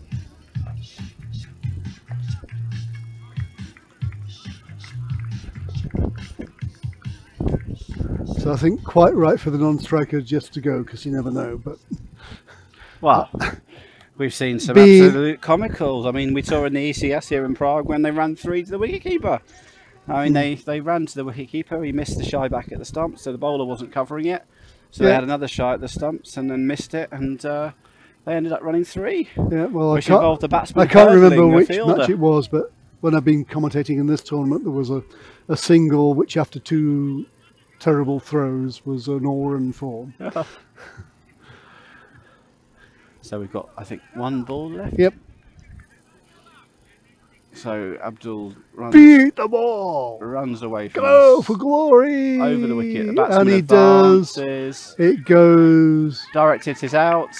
So I think quite right for the non-striker just to go, because you never know. But Well, we've seen some Be- absolute comicals. I mean, we saw in the ECS here in Prague when they ran 3 to the wicketkeeper. I mean, they ran to the wicketkeeper. He missed the shy back at the stumps, so the bowler wasn't covering it. So they Yeah. had another shy at the stumps and then missed it, and they ended up running 3, yeah, well, which involved the batsman. I can't remember hurdling the which fielder. match it was, but when I've been commentating in this tournament, there was a single which, after 2 terrible throws, was an all-run form. So we've got, I think, one ball left. Yep. So Abdul Beat the ball. runs away from Go us. for glory. Over the wicket. The batsman and he advances. does. It goes. Direct hit is out.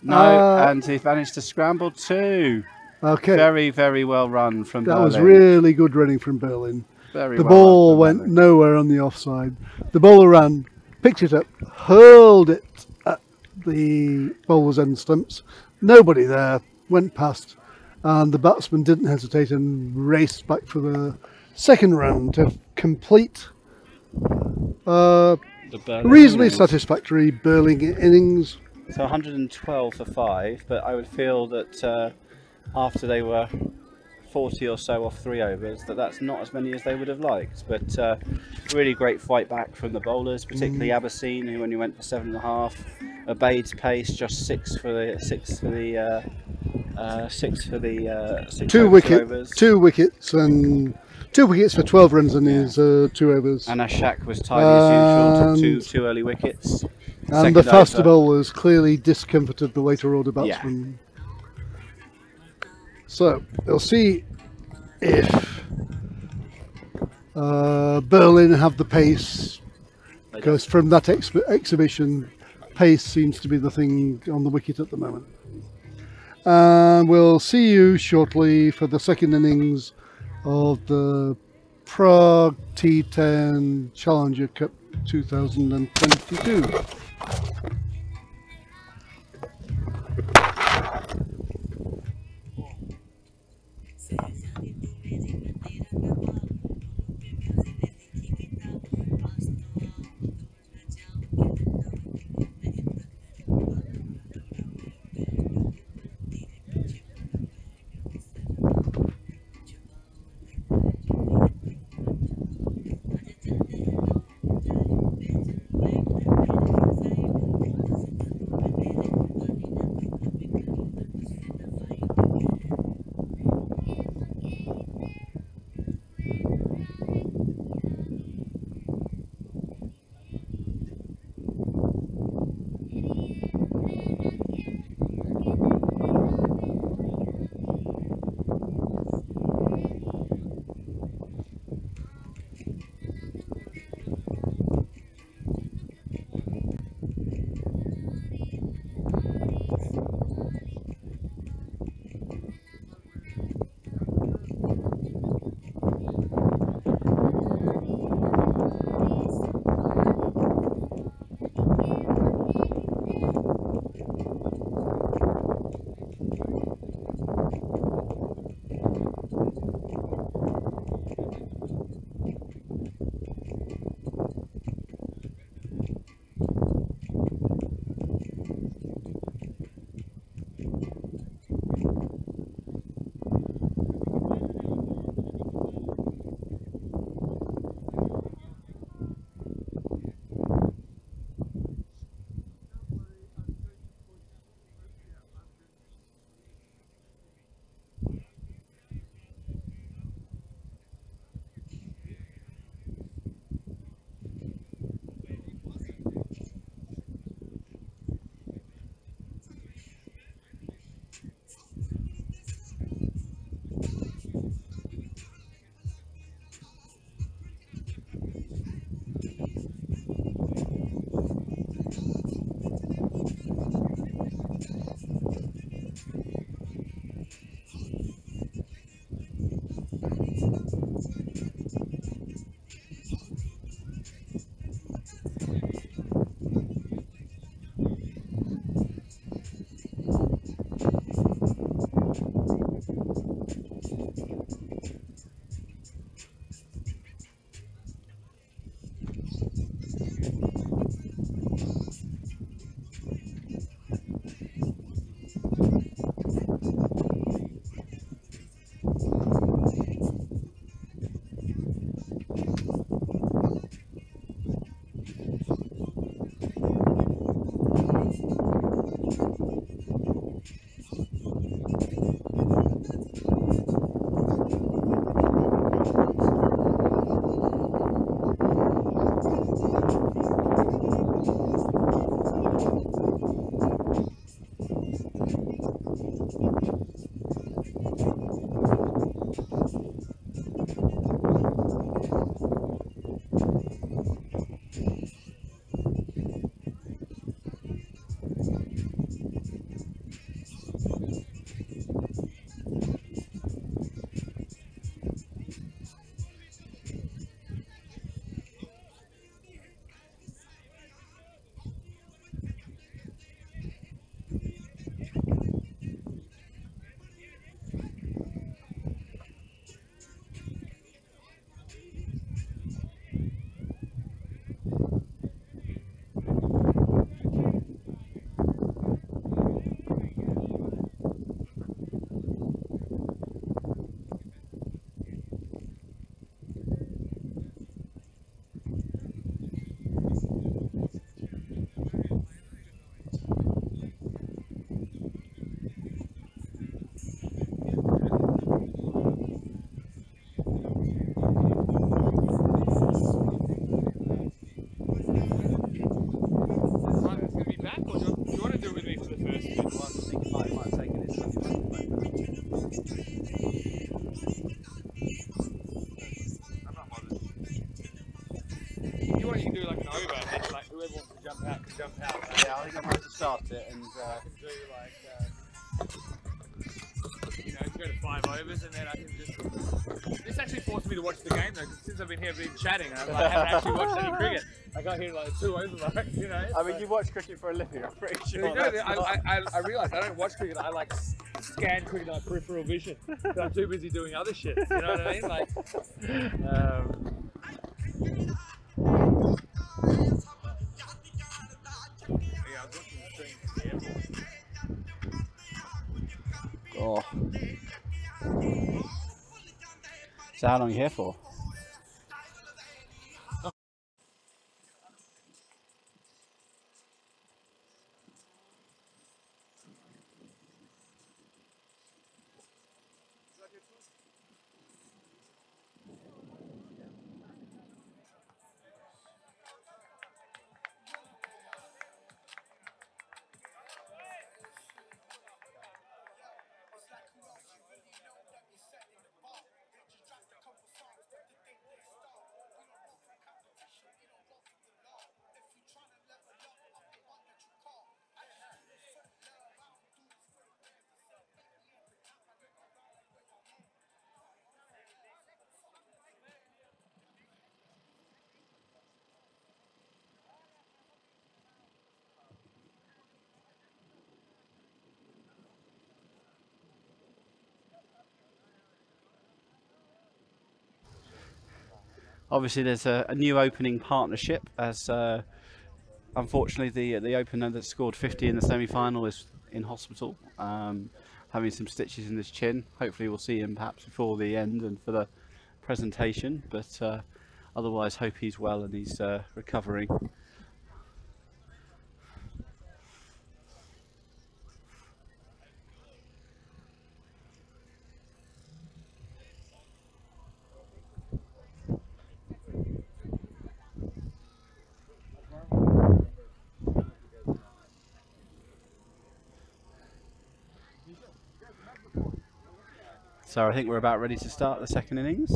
No, and he's managed to scramble 2. Okay. Very, very well run from Berlin. That was really good running from Berlin. Very the well ball went Berlin. nowhere on the offside. The bowler ran, picked it up, hurled it at the bowler's end stumps. Nobody there, went past, and the batsman didn't hesitate and raced back for the second round to complete reasonably innings. Satisfactory Berlin innings. So 112 for 5, but I would feel that after they were 40 or so off 3 overs, that's not as many as they would have liked. But really great fight back from the bowlers, particularly Abyssine, who only went for 7.5. Obeyed pace, just 6 for the 6 for the 6 for the 6 two overs. 2 wickets and 2 wickets for 12 runs in his 2 overs. And Ashak was tidy as usual, took 2 early wickets. And the faster bowlers clearly discomforted the later order batsmen. So we'll see if Berlin have the pace, because from that exhibition, pace seems to be the thing on the wicket at the moment. And we'll see you shortly for the second innings of the Prague T10 Challenger Cup 2022. can do like an over, and then like whoever wants to jump out can jump out. Yeah, I think I might have to start it and. I can do like, you know, go to 5 overs, and then I can just. This actually forced me to watch the game though, because since I've been here, I've been chatting, and I haven't actually watched any cricket. I got here like 2 over marks, you know. I mean, you watch cricket for a living, I'm pretty sure. You know, I realised I don't watch cricket. I like scan cricket on peripheral vision, but I'm too busy doing other shit. You know what I mean? Like. Oh. So how long are you here for? Obviously, there's a new opening partnership as unfortunately the opener that scored 50 in the semi-final is in hospital, having some stitches in his chin. Hopefully we'll see him perhaps before the end and for the presentation, but otherwise hope he's well and he's recovering. So I think we're about ready to start the second innings.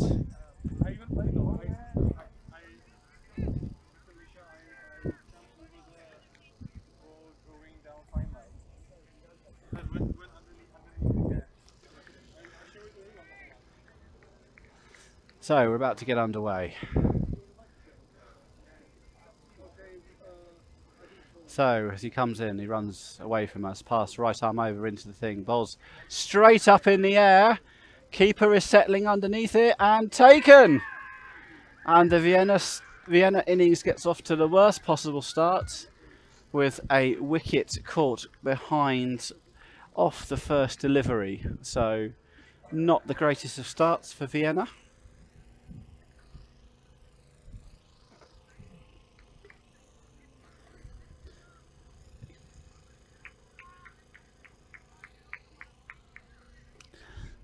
So we're about to get underway. So as he comes in, he runs away from us, past right arm over into the thing, bowls straight up in the air. Keeper is settling underneath it and taken. And the Vienna innings gets off to the worst possible start with a wicket caught behind off the first delivery. So not the greatest of starts for Vienna.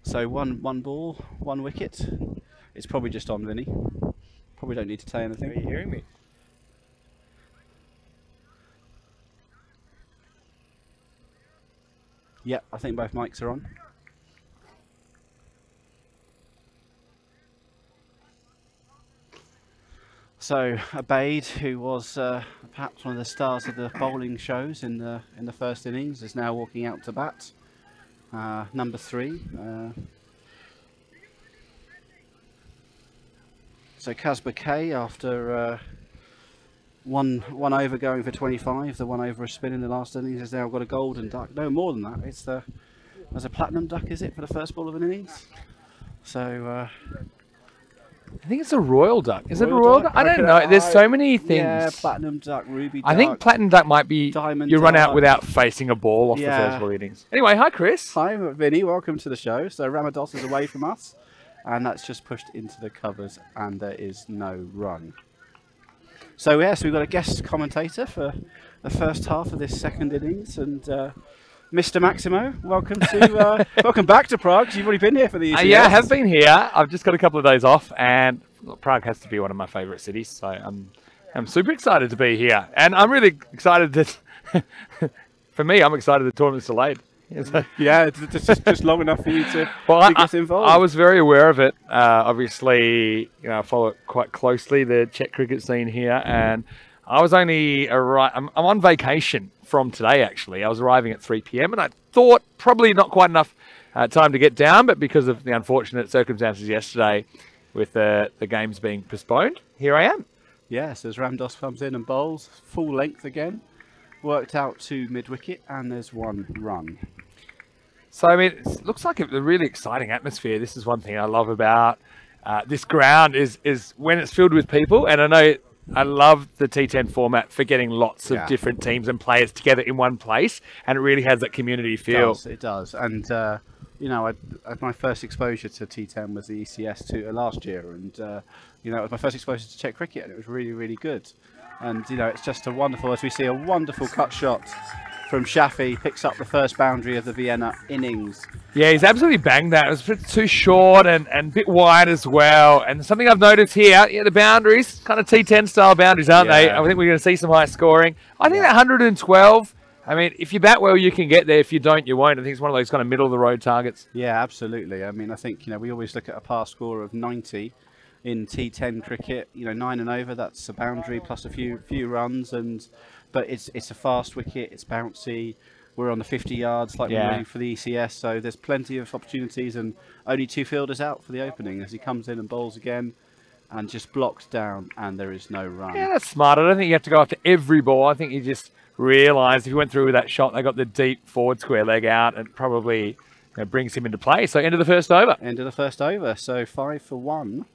So one ball, 1 wicket. It's probably just on Vinny. Probably don't need to say anything. Are you hearing me? Yep, I think both mics are on. So Abaid, who was perhaps one of the stars of the bowling shows in the first innings, is now walking out to bat. Number 3. So Kasper K, after one over going for 25, the 1 over a spin in the last innings, has now got a golden duck. No, more than that. It's there's a platinum duck, is it, for the first ball of an innings? So I think it's a royal duck. Is it a royal duck? I don't know. There's so many things. Yeah, platinum duck, ruby duck. I think platinum duck might be diamond you run out duck. without facing a ball off the first ball innings. Anyway, hi Chris. Hi Vinny, welcome to the show. So Ramados is away from us, and that's just pushed into the covers, and there is no run. So yes, we've got a guest commentator for the first half of this second innings, and Mr. Maximo, welcome to welcome back to Prague. You've already been here for these. Yeah, I have been here. I've just got a couple of days off, and look, Prague has to be one of my favourite cities. So I'm super excited to be here, and I'm really excited that for me, I'm excited the tournament's delayed. Yeah, it's just long enough for you to get involved. I was very aware of it. Obviously, I follow it quite closely, the Czech cricket scene here, and I was only I'm on vacation from today, actually. I was arriving at 3 p.m. and I thought probably not quite enough time to get down, but because of the unfortunate circumstances yesterday with the games being postponed, here I am. Yes, as Ramdos comes in and bowls, full length again, worked out to mid-wicket, and there's 1 run. So, I mean, it looks like a really exciting atmosphere. This is one thing I love about this ground is when it's filled with people, and I know I love the T10 format for getting lots of different teams and players together in one place, and it really has that community feel. It does. And, my first exposure to T10 was the ECS last year, and, it was my first exposure to Czech cricket, and it was really, really good. And, it's just as we see a wonderful cut shot from Shafi, picks up the first boundary of the Vienna innings. Yeah, he's absolutely banged that. It was a bit too short and a bit wide as well. And something I've noticed here, the boundaries, kind of T10 style boundaries, aren't they? I think we're going to see some high scoring. I think that 112, I mean, if you bat well, you can get there. If you don't, you won't. I think it's one of those kind of middle of the road targets. Yeah, absolutely. I mean, I think, we always look at a par score of 90 in T10 cricket, 9 and over, that's a boundary plus a few runs, but it's a fast wicket, it's bouncy. We're on the 50 yards like we're waiting for the ECS, so there's plenty of opportunities, and only 2 fielders out for the opening as he comes in and bowls again and just blocked down, and there is no run. Yeah, that's smart. I don't think you have to go after every ball. I think you just realise if you went through with that shot, they got the deep forward square leg out, and probably brings him into play. So end of the first over. End of the first over, so 5 for 1.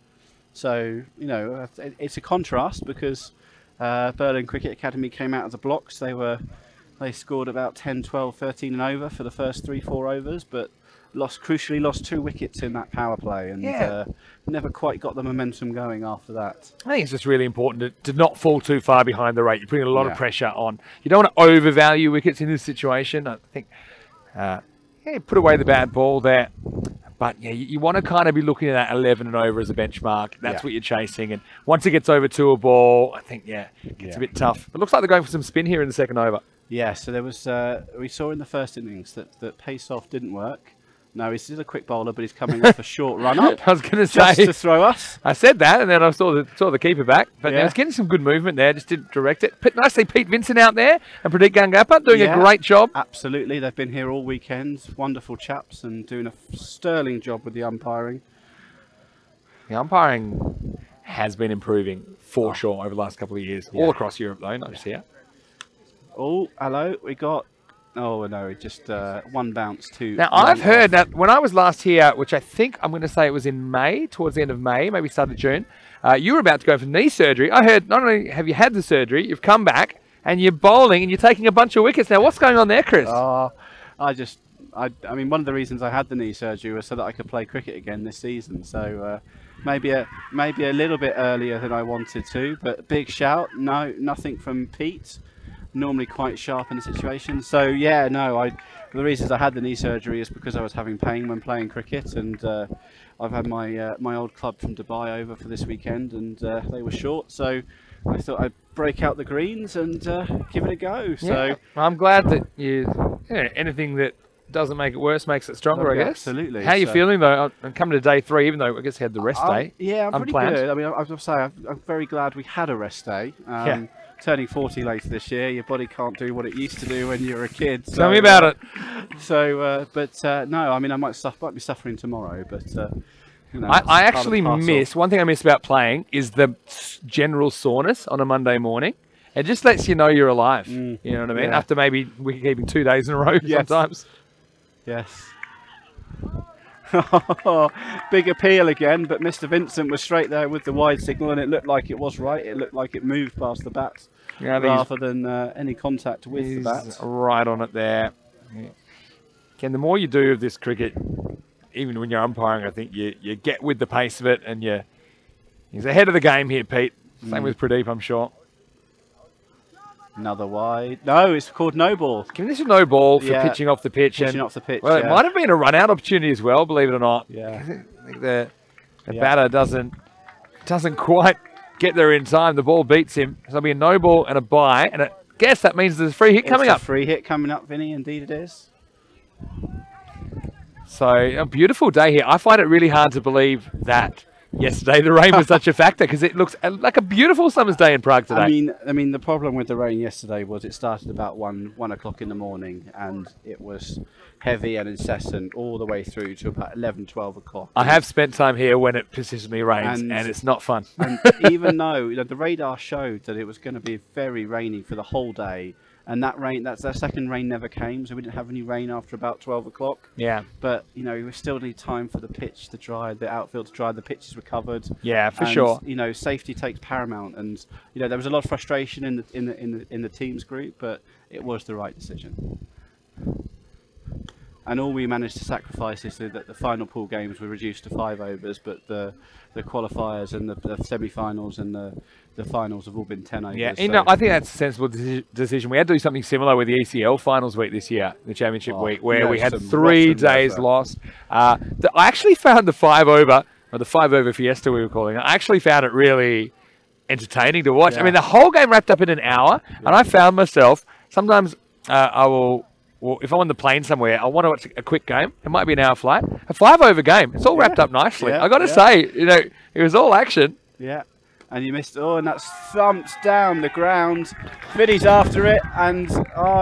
So, it's a contrast because Berlin Cricket Academy came out of the blocks. They scored about 10, 12, 13 and over for the first 3-4 overs, but crucially lost 2 wickets in that power play, and never quite got the momentum going after that. I think it's just really important to not fall too far behind the rate. You're putting a lot of pressure on. You don't want to overvalue wickets in this situation. I think, put away the bad ball there. But you want to kind of be looking at that 11 and over as a benchmark. That's what you're chasing. And once it gets over to a ball, I think, it gets a bit tough. It looks like they're going for some spin here in the second over. Yeah, so there was, we saw in the first innings that pace off didn't work. No, he's still a quick bowler, but he's coming off a short run up. I was going to say, just to throw us. I said that, and then I saw the keeper back. But he was getting some good movement there, just didn't direct it. Nicely, Pete Vincent out there, and Pradeep Gangappa doing a great job. Absolutely, they've been here all weekend. Wonderful chaps, and doing a sterling job with the umpiring. The umpiring has been improving for sure over the last couple of years, all across Europe though, not just here. Oh, hello, we got. Oh, no, just 1 bounce to... Now, I've heard that when I was last here, which I think I'm going to say it was in May, towards the end of May, maybe start of June, you were about to go for knee surgery. I heard not only have you had the surgery, you've come back and you're bowling and you're taking a bunch of wickets. Now, what's going on there, Chris? I mean, one of the reasons I had the knee surgery was so that I could play cricket again this season. So maybe a little bit earlier than I wanted to, but big shout. No, nothing from Pete. Normally quite sharp in the situation. So the reasons I had the knee surgery is because I was having pain when playing cricket, and I've had my old club from Dubai over for this weekend, and they were short, so I thought I'd break out the greens and give it a go. So I'm glad that anything that doesn't make it worse makes it stronger, I guess. Absolutely. How are you feeling though? I'm coming to day 3, even though I guess you had the rest day. Yeah, I'm pretty good. I mean, I was going to say I'm very glad we had a rest day. Turning 40 later this year, your body can't do what it used to do when you were a kid. So, tell me about it. No, I mean, I might be suffering tomorrow, but I actually miss one thing I miss about playing is the general soreness on a Monday morning. It just lets you know you're alive. You know what I mean? After maybe wicket keeping 2 days in a row sometimes. Yes. Big appeal again, but Mr. Vincent was straight there with the wide signal, and it looked like it was right. It looked like it moved past the bat rather than any contact with the bat. Right on it there. Again, the more you do of this cricket, even when you're umpiring, I think you get with the pace of it, and he's ahead of the game here, Pete. Same with Pradeep, I'm sure. Another wide. No, it's called no ball. Giving this a no ball for pitching off the pitch. Pitching off the pitch, well, it might have been a run-out opportunity as well, believe it or not. Yeah. I think the batter doesn't quite get there in time. The ball beats him. So it'll be a no ball and a bye. And I guess that means there's a free hit coming up. It's a free hit coming up, Vinny. Indeed it is. So a beautiful day here. I find it really hard to believe that yesterday the rain was such a factor, because it looks like a beautiful summer's day in Prague today. I mean, the problem with the rain yesterday was it started about 1 o'clock in the morning, and it was heavy and incessant all the way through to about 11, 12 o'clock. I have spent time here when it persistently rains, and it's not fun. And even though the radar showed that it was going to be very rainy for the whole day, and that second rain never came, so we didn't have any rain after about 12 o'clock. Yeah. But we still need time for the pitch to dry, the outfield to dry, the pitches recovered. Yeah, for sure. Safety takes paramount, and there was a lot of frustration in the teams group, but it was the right decision. And all we managed to sacrifice is that the final pool games were reduced to 5 overs, but the qualifiers and the semi-finals and the finals have all been 10 overs. Yeah, I think that's a sensible decision. We had to do something similar with the ECL finals week this year, the championship week, where we had 3 days lost. I actually found the 5 over, or the 5 over fiesta we were calling it, I actually found it really entertaining to watch. Yeah. I mean, the whole game wrapped up in an hour, and I found myself, sometimes if I'm on the plane somewhere, I want to watch a quick game. It might be an hour flight. A 5 over game. It's all wrapped up nicely. I got to say, it was all action. Yeah. And you missed, and that thumps down the ground. Vinny's after it, and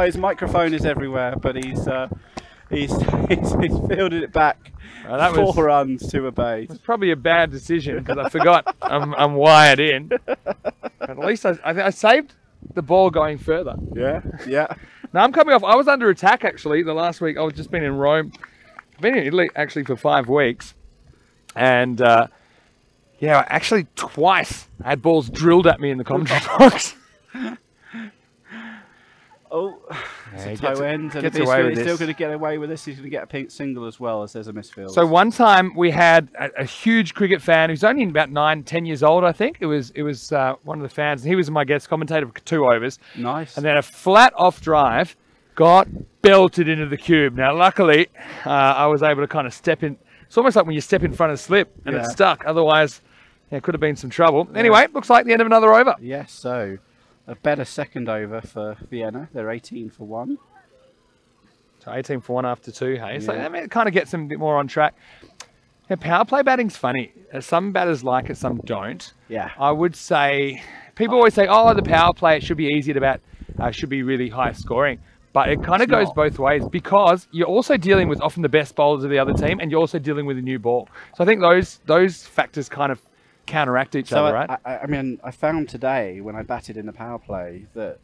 his microphone is everywhere, but he's fielded it back. 4 runs to a base. It's probably a bad decision, because I forgot I'm wired in. But at least I saved the ball going further. Yeah, yeah. Now I'm coming off. I was under attack actually the last week. I was just been in Rome. I've been in Italy actually for 5 weeks, and actually twice I had balls drilled at me in the commentary box. It's a toe end, and he's still going to get away with this. He's going to get a pink single as well, as there's a misfield. So one time we had a huge cricket fan who's only about 9, 10 years old, I think. It was one of the fans, and he was my guest commentator for 2 overs. Nice. And then a flat off drive got belted into the cube. Now, luckily, I was able to kind of step in. It's almost like when you step in front of slip and it's stuck. Otherwise, it could have been some trouble. Yeah. Anyway, looks like the end of another over. Yes, so a better second over for Vienna. They're 18 for 1. So 18 for 1 after 2, hey? So it kind of gets them a bit more on track. Yeah, power play batting's funny. Some batters like it, some don't. Yeah. I would say, people always say, the power play, it should be easy to bat, should be really high scoring. But it kind of goes both ways, because you're also dealing with often the best bowlers of the other team, and you're also dealing with a new ball. So I think those factors kind of counteract each other, right? I mean, I found today when I batted in the power play that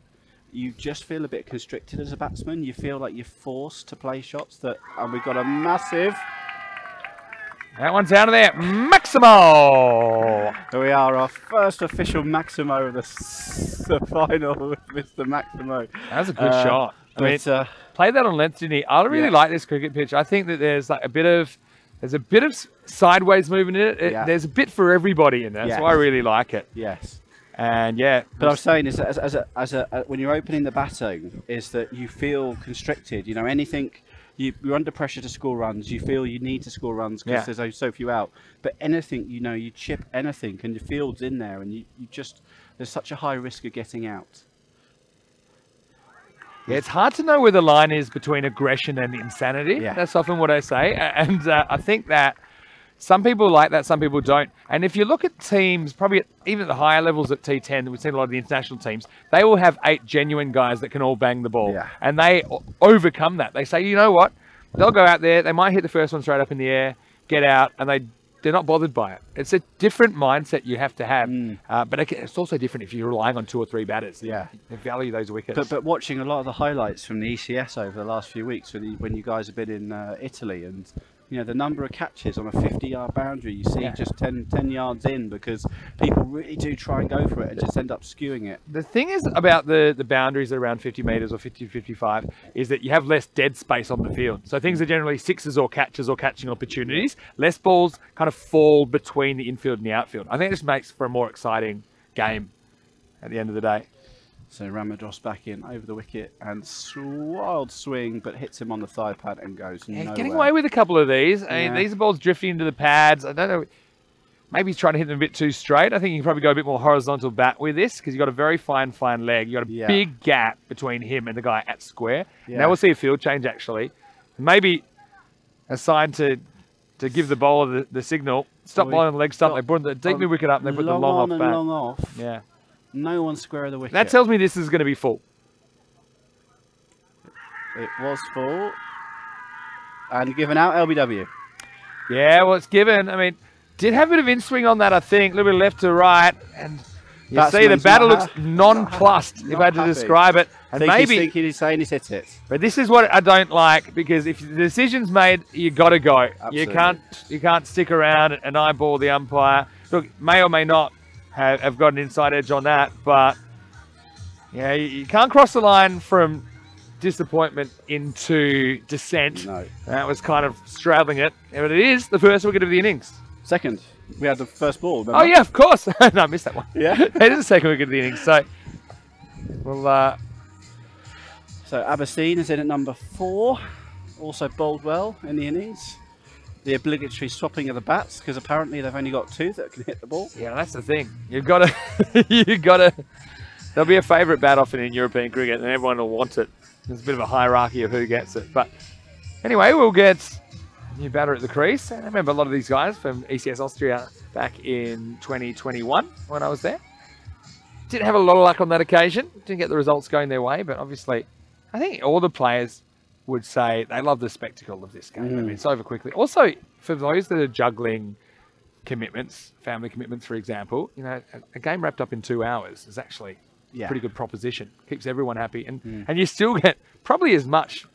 you just feel a bit constricted as a batsman. You feel like you're forced to play shots and we've got a massive... That one's out of there. Maximo! Here we are, our first official Maximo of the final with Mr. Maximo. That was a good shot. I mean, play that on length, didn't he? I really like this cricket pitch. I think that there's like a bit of sideways movement in it. There's a bit for everybody in there, so I really like it. Yes. And but I was saying is that when you're opening the batting, is that you feel constricted. Anything. You're under pressure to score runs. You feel you need to score runs because there's so few out. But anything, you chip anything, and your field's in there, and there's such a high risk of getting out. Yeah, it's hard to know where the line is between aggression and insanity. Yeah. That's often what I say. And I think that some people like that, some people don't. And if you look at teams, probably even at the higher levels at T10, we've seen a lot of the international teams, they will have 8 genuine guys that can all bang the ball. Yeah. And they overcome that. They say, you know what? They'll go out there, they might hit the first one straight up in the air, get out, and they're not bothered by it. It's a different mindset you have to have. But it's also different if you're relying on 2 or 3 batters. Yeah. They value those wickets. But watching a lot of the highlights from the ECS over the last few weeks when you guys have been in Italy, and the number of catches on a 50-yard boundary, you see just 10 yards in, because people really do try and go for it and just end up skewing it. The thing is about the boundaries around 50 metres or 50, 55 is that you have less dead space on the field. So things are generally sixes or catches or catching opportunities. Less balls kind of fall between the infield and the outfield. I think this makes for a more exciting game at the end of the day. So Ramados back in over the wicket and wild swing, but hits him on the thigh pad and goes nowhere. Getting away with a couple of these. I mean, these are balls drifting into the pads. I don't know. Maybe he's trying to hit them a bit too straight. I think you can probably go a bit more horizontal bat with this, because you've got a very fine leg. You've got a big gap between him and the guy at square. Now we'll see a field change, actually. maybe a sign to give the bowler the signal. Stop bowling on the leg stump. They brought the deep mid wicket up and they put the long off back. Long off. Yeah. No one square of the wicket. That tells me this is going to be full. It was full. And given out LBW. Yeah, well, it's given. I mean, did have a bit of in-swing on that, I think. A little bit left to right. And you see the batter looks nonplussed, if I had to describe it. And maybe he's saying he's hit it. But this is what I don't like, because if the decision's made, you got to go. Absolutely. You can't stick around and eyeball the umpire. Look, may or may not have got an inside edge on that, but yeah, you can't cross the line from disappointment into dissent. No. That was kind of straddling it. But it is the first wicket of the innings. Second. We had the first ball. Remember? Oh, yeah, of course. No, I missed that one. Yeah. It is the second wicket of the innings. So, well, so Aberdeen is in at number 4. Also bowled well in the innings. The obligatory swapping of the bats, because apparently they've only got 2 that can hit the ball. yeah, that's the thing. You've got to, there'll be a favourite bat often in European cricket and everyone will want it. There's a bit of a hierarchy of who gets it. But anyway, we'll get a new batter at the crease. And I remember a lot of these guys from ECS Austria back in 2021 when I was there. Didn't have a lot of luck on that occasion. Didn't get the results going their way, but obviously I think all the players would say they love the spectacle of this game. I mean, it's over quickly. Also, for those that are juggling commitments, family commitments, for example, you know, a game wrapped up in 2 hours is actually a pretty good proposition. Keeps everyone happy, and you still get probably as much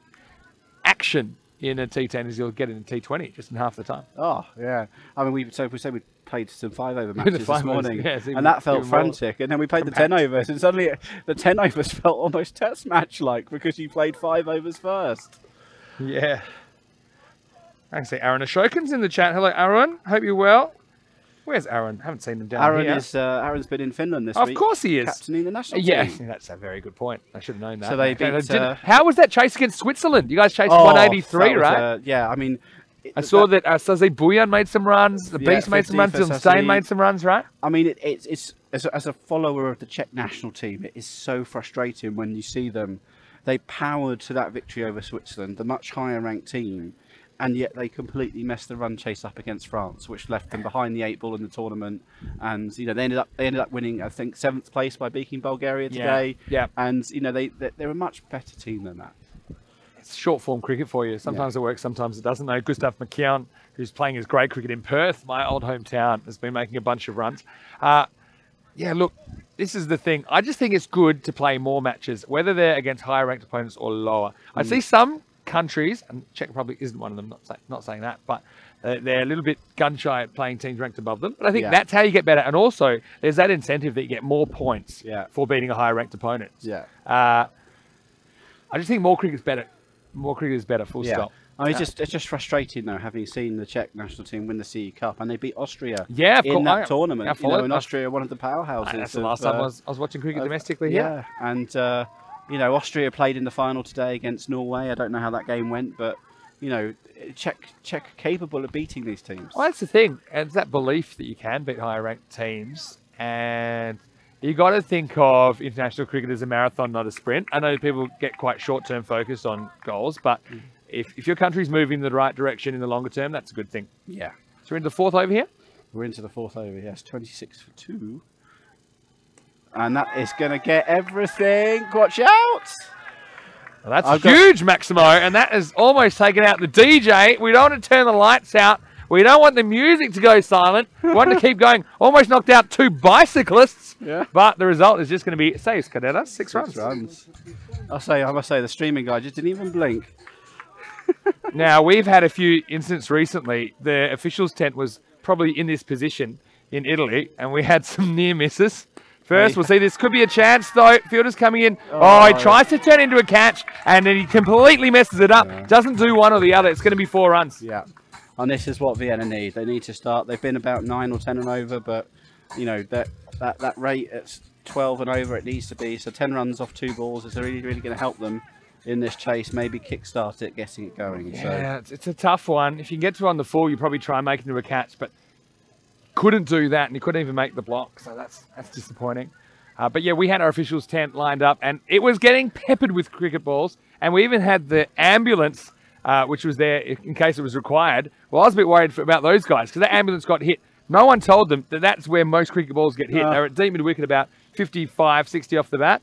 action in a T10 as you'll get in a T20, just in half the time. Oh, yeah. I mean, we played some 5-over matches this morning, and that felt frantic. And then we played the 10 overs, and suddenly the 10 overs felt almost test match-like because you played 5 overs first. Yeah. I can see Aaron Ashokan's in the chat. Hello, Aaron. Hope you're well. Where's Aaron? Haven't seen him down here. Aaron's been in Finland this week. Of course he is. Captaining the national team. Yeah, that's a very good point. I should have known that. So they beat... how was that chase against Switzerland? You guys chased 183, right? Yeah, I mean... I saw that Saze Bouyan made some runs. The Beast made some runs. Dilstain made some runs, right? I mean, it's as a follower of the Czech national team, it is so frustrating when you see them. They powered to that victory over Switzerland, the much higher ranked team, and yet they completely messed the run chase up against France, which left them behind the 8 ball in the tournament. And you know, they ended up winning, I think, 7th place by beating Bulgaria today. Yeah. And you know, they're a much better team than that. Short form cricket for you. Sometimes it works, sometimes it doesn't. No, Gustav McKeown, who's playing his grade cricket in Perth, my old hometown, has been making a bunch of runs. Yeah, look, this is the thing. I just think it's good to play more matches, whether they're against higher ranked opponents or lower. I see some countries, and Czech Republic isn't one of them, not saying that, but they're a little bit gun shy at playing teams ranked above them. But I think that's how you get better. And also, there's that incentive that you get more points for beating a higher ranked opponent. Yeah. I just think more cricket's better. More cricket is better, full stop. I mean, it's just frustrating, though, having seen the Czech national team win the CE Cup, and they beat Austria in that tournament. You know, and Austria, one of the powerhouses. That's the last time I was watching cricket domestically here. Yeah, and, you know, Austria played in the final today against Norway. I don't know how that game went, but, you know, Czech are capable of beating these teams. Well, that's the thing. It's that belief that you can beat higher ranked teams, and... you got to think of international cricket as a marathon, not a sprint. I know people get quite short-term focused on goals, but if your country's moving in the right direction in the longer term, that's a good thing. Yeah. So we're into the 4th over here? We're into the 4th over, yes. 26 for 2. And that is going to get everything. Watch out! Well, that's huge, Maximo, and that has almost taken out the DJ. We don't want to turn the lights out. We don't want the music to go silent. We want to keep going. Almost knocked out 2 bicyclists. Yeah. But the result is just going to be, say, Cadetta, 6 runs. I must say, the streaming guy just didn't even blink. Now, we've had a few incidents recently. The officials' tent was probably in this position in Italy, and we had some near misses. First, we'll see, this could be a chance, though. Fielder's coming in. He tries to turn into a catch, and then he completely messes it up. Doesn't do one or the other. It's going to be 4 runs. Yeah. And this is what Vienna need. They need to start. They've been about 9 or 10 and over, but you know that rate at 12 and over it needs to be. So 10 runs off 2 balls is really going to help them in this chase. Maybe kickstart it, getting it going. Yeah, so. It's a tough one. If you can get to on the full, you probably try and make it into a catch, but couldn't do that, and he couldn't even make the block. So that's disappointing. But yeah, we had our officials' tent lined up, and it was getting peppered with cricket balls, and we even had the ambulance which was there in case it was required. Well, I was a bit worried about those guys because that ambulance got hit. No one told them that that's where most cricket balls get hit. They're at deep mid wicket about 55, 60 off the bat.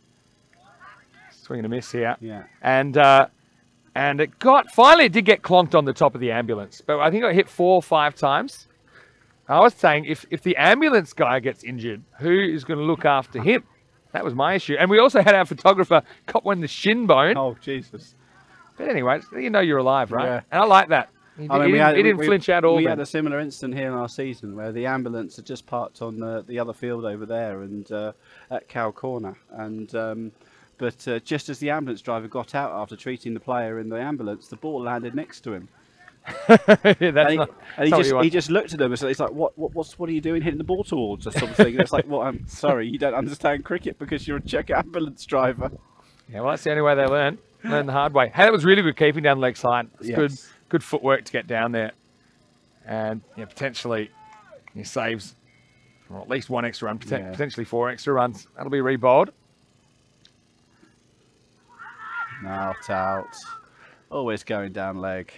Swing and a miss here. Yeah. And it finally it did get clonked on the top of the ambulance, but I think it got hit 4 or 5 times. I was saying if the ambulance guy gets injured, who is going to look after him? That was my issue. And we also had our photographer caught one in the shin bone. Oh, Jesus. But anyway, you know you're alive, right? Yeah. And I like that. He didn't flinch at all. We had a similar incident here in our season where the ambulance had just parked on the other field over there and at Cow Corner. And but just as the ambulance driver got out after treating the player in the ambulance, the ball landed next to him. He just looked at them and said, "It's like, what are you doing hitting the ball towards us?" Sort of thing. And it's like, well, I'm sorry, you don't understand cricket because you're a Czech ambulance driver. Yeah, well, that's the only way they learn the hard way. Hey, that was really good keeping down the leg side. It's good footwork to get down there, and potentially he saves at least 1 extra run, potentially 4 extra runs. That'll be re-bowled. Not out. Always going down leg.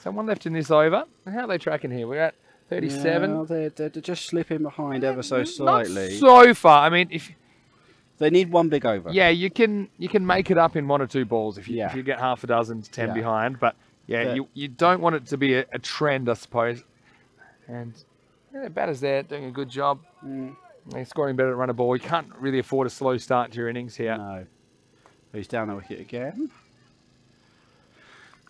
So 1 left in this over. And how are they tracking here? We're at 37. Yeah, they're just slipping behind ever so slightly. Not so far. I mean, if they need 1 big over. Yeah, you can make it up in 1 or 2 balls if you get half a dozen to 10 behind. But you don't want it to be a trend, I suppose. And the batters there doing a good job. They're scoring better at run a ball. You can't really afford a slow start to your innings here. No. He's down the wicket again.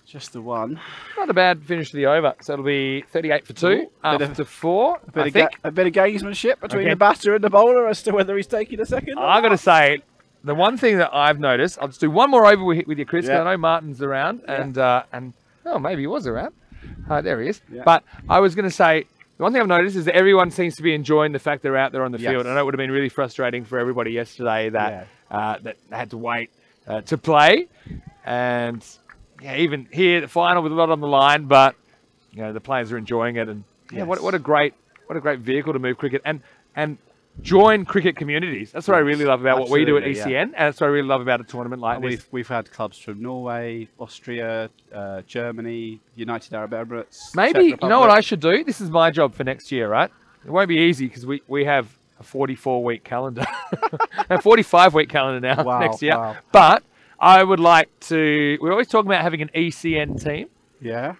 Just the 1. Not a bad finish to the over. So it'll be 38 for 2 after 4. A bit of gamesmanship between the batter and the bowler as to whether he's taking a second. I've got to say, the one thing that I've noticed, I'll just do 1 more over with you, Chris. I know Martin's around, and maybe he was around. There he is. Yeah. But I was going to say, the one thing I've noticed is that everyone seems to be enjoying the fact they're out there on the field. I know it would have been really frustrating for everybody yesterday that that they had to wait to play, and even here the final with a lot on the line, but the players are enjoying it, and what a great vehicle to move cricket and join cricket communities. That's what I really love about what we do at ECN, and that's what I really love about a tournament like this. We've had clubs from Norway, Austria, Germany, United Arab Emirates. Maybe you know what I should do? This is my job for next year, right? It won't be easy because we have a 44-week calendar, a 45-week calendar now next year. Wow. But I would like to. We're always talking about having an ECN team. Yeah.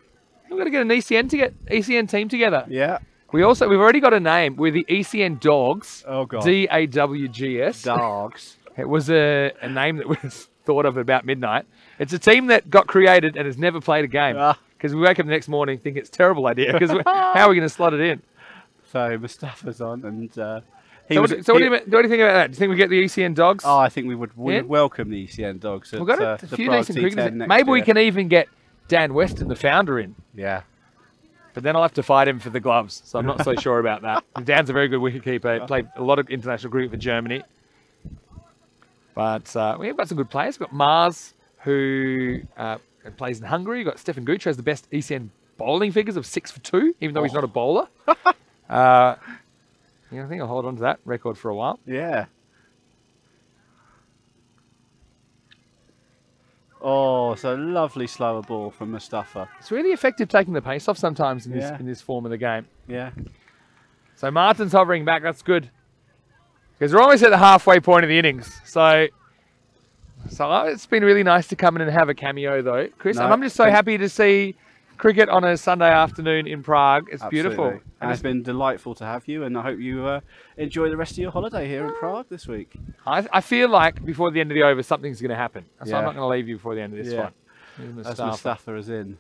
We've got to get an ECN team together. Yeah. We've already got a name. We're the ECN Dogs. Oh God. DAWGS. Dogs. It was a name that was thought of at about midnight. It's a team that got created and has never played a game because we wake up the next morning and think it's a terrible idea because how are we going to slot it in? So Mustafa's on and. What do you think about that? Do you think we get the ECN Dogs? Oh, I think we would welcome the ECN Dogs. We've got a few decent cricketers. Maybe we can even get Dan Weston, the founder, in. Yeah. But then I'll have to fight him for the gloves, so I'm not so sure about that. Dan's a very good wicketkeeper. He played a lot of international cricket for Germany. But we've got some good players. We've got Mars, who plays in Hungary. We've got Stefan Gutra has the best ECN bowling figures of 6 for 2, even though he's not a bowler. I think I'll hold on to that record for a while. Yeah. Oh, it's a lovely slower ball from Mustafa. It's really effective taking the pace off sometimes in this form of the game. Yeah. So Martin's hovering back. That's good. Because we're almost at the halfway point of the innings. So it's been really nice to come in and have a cameo, though, Chris. And I'm just so happy to see cricket on a Sunday afternoon in Prague. It's beautiful. And it's been delightful to have you, and I hope you enjoy the rest of your holiday here in Prague this week. I feel like before the end of the over, something's going to happen. So I'm not going to leave you before the end of this one. As Mustafa is in.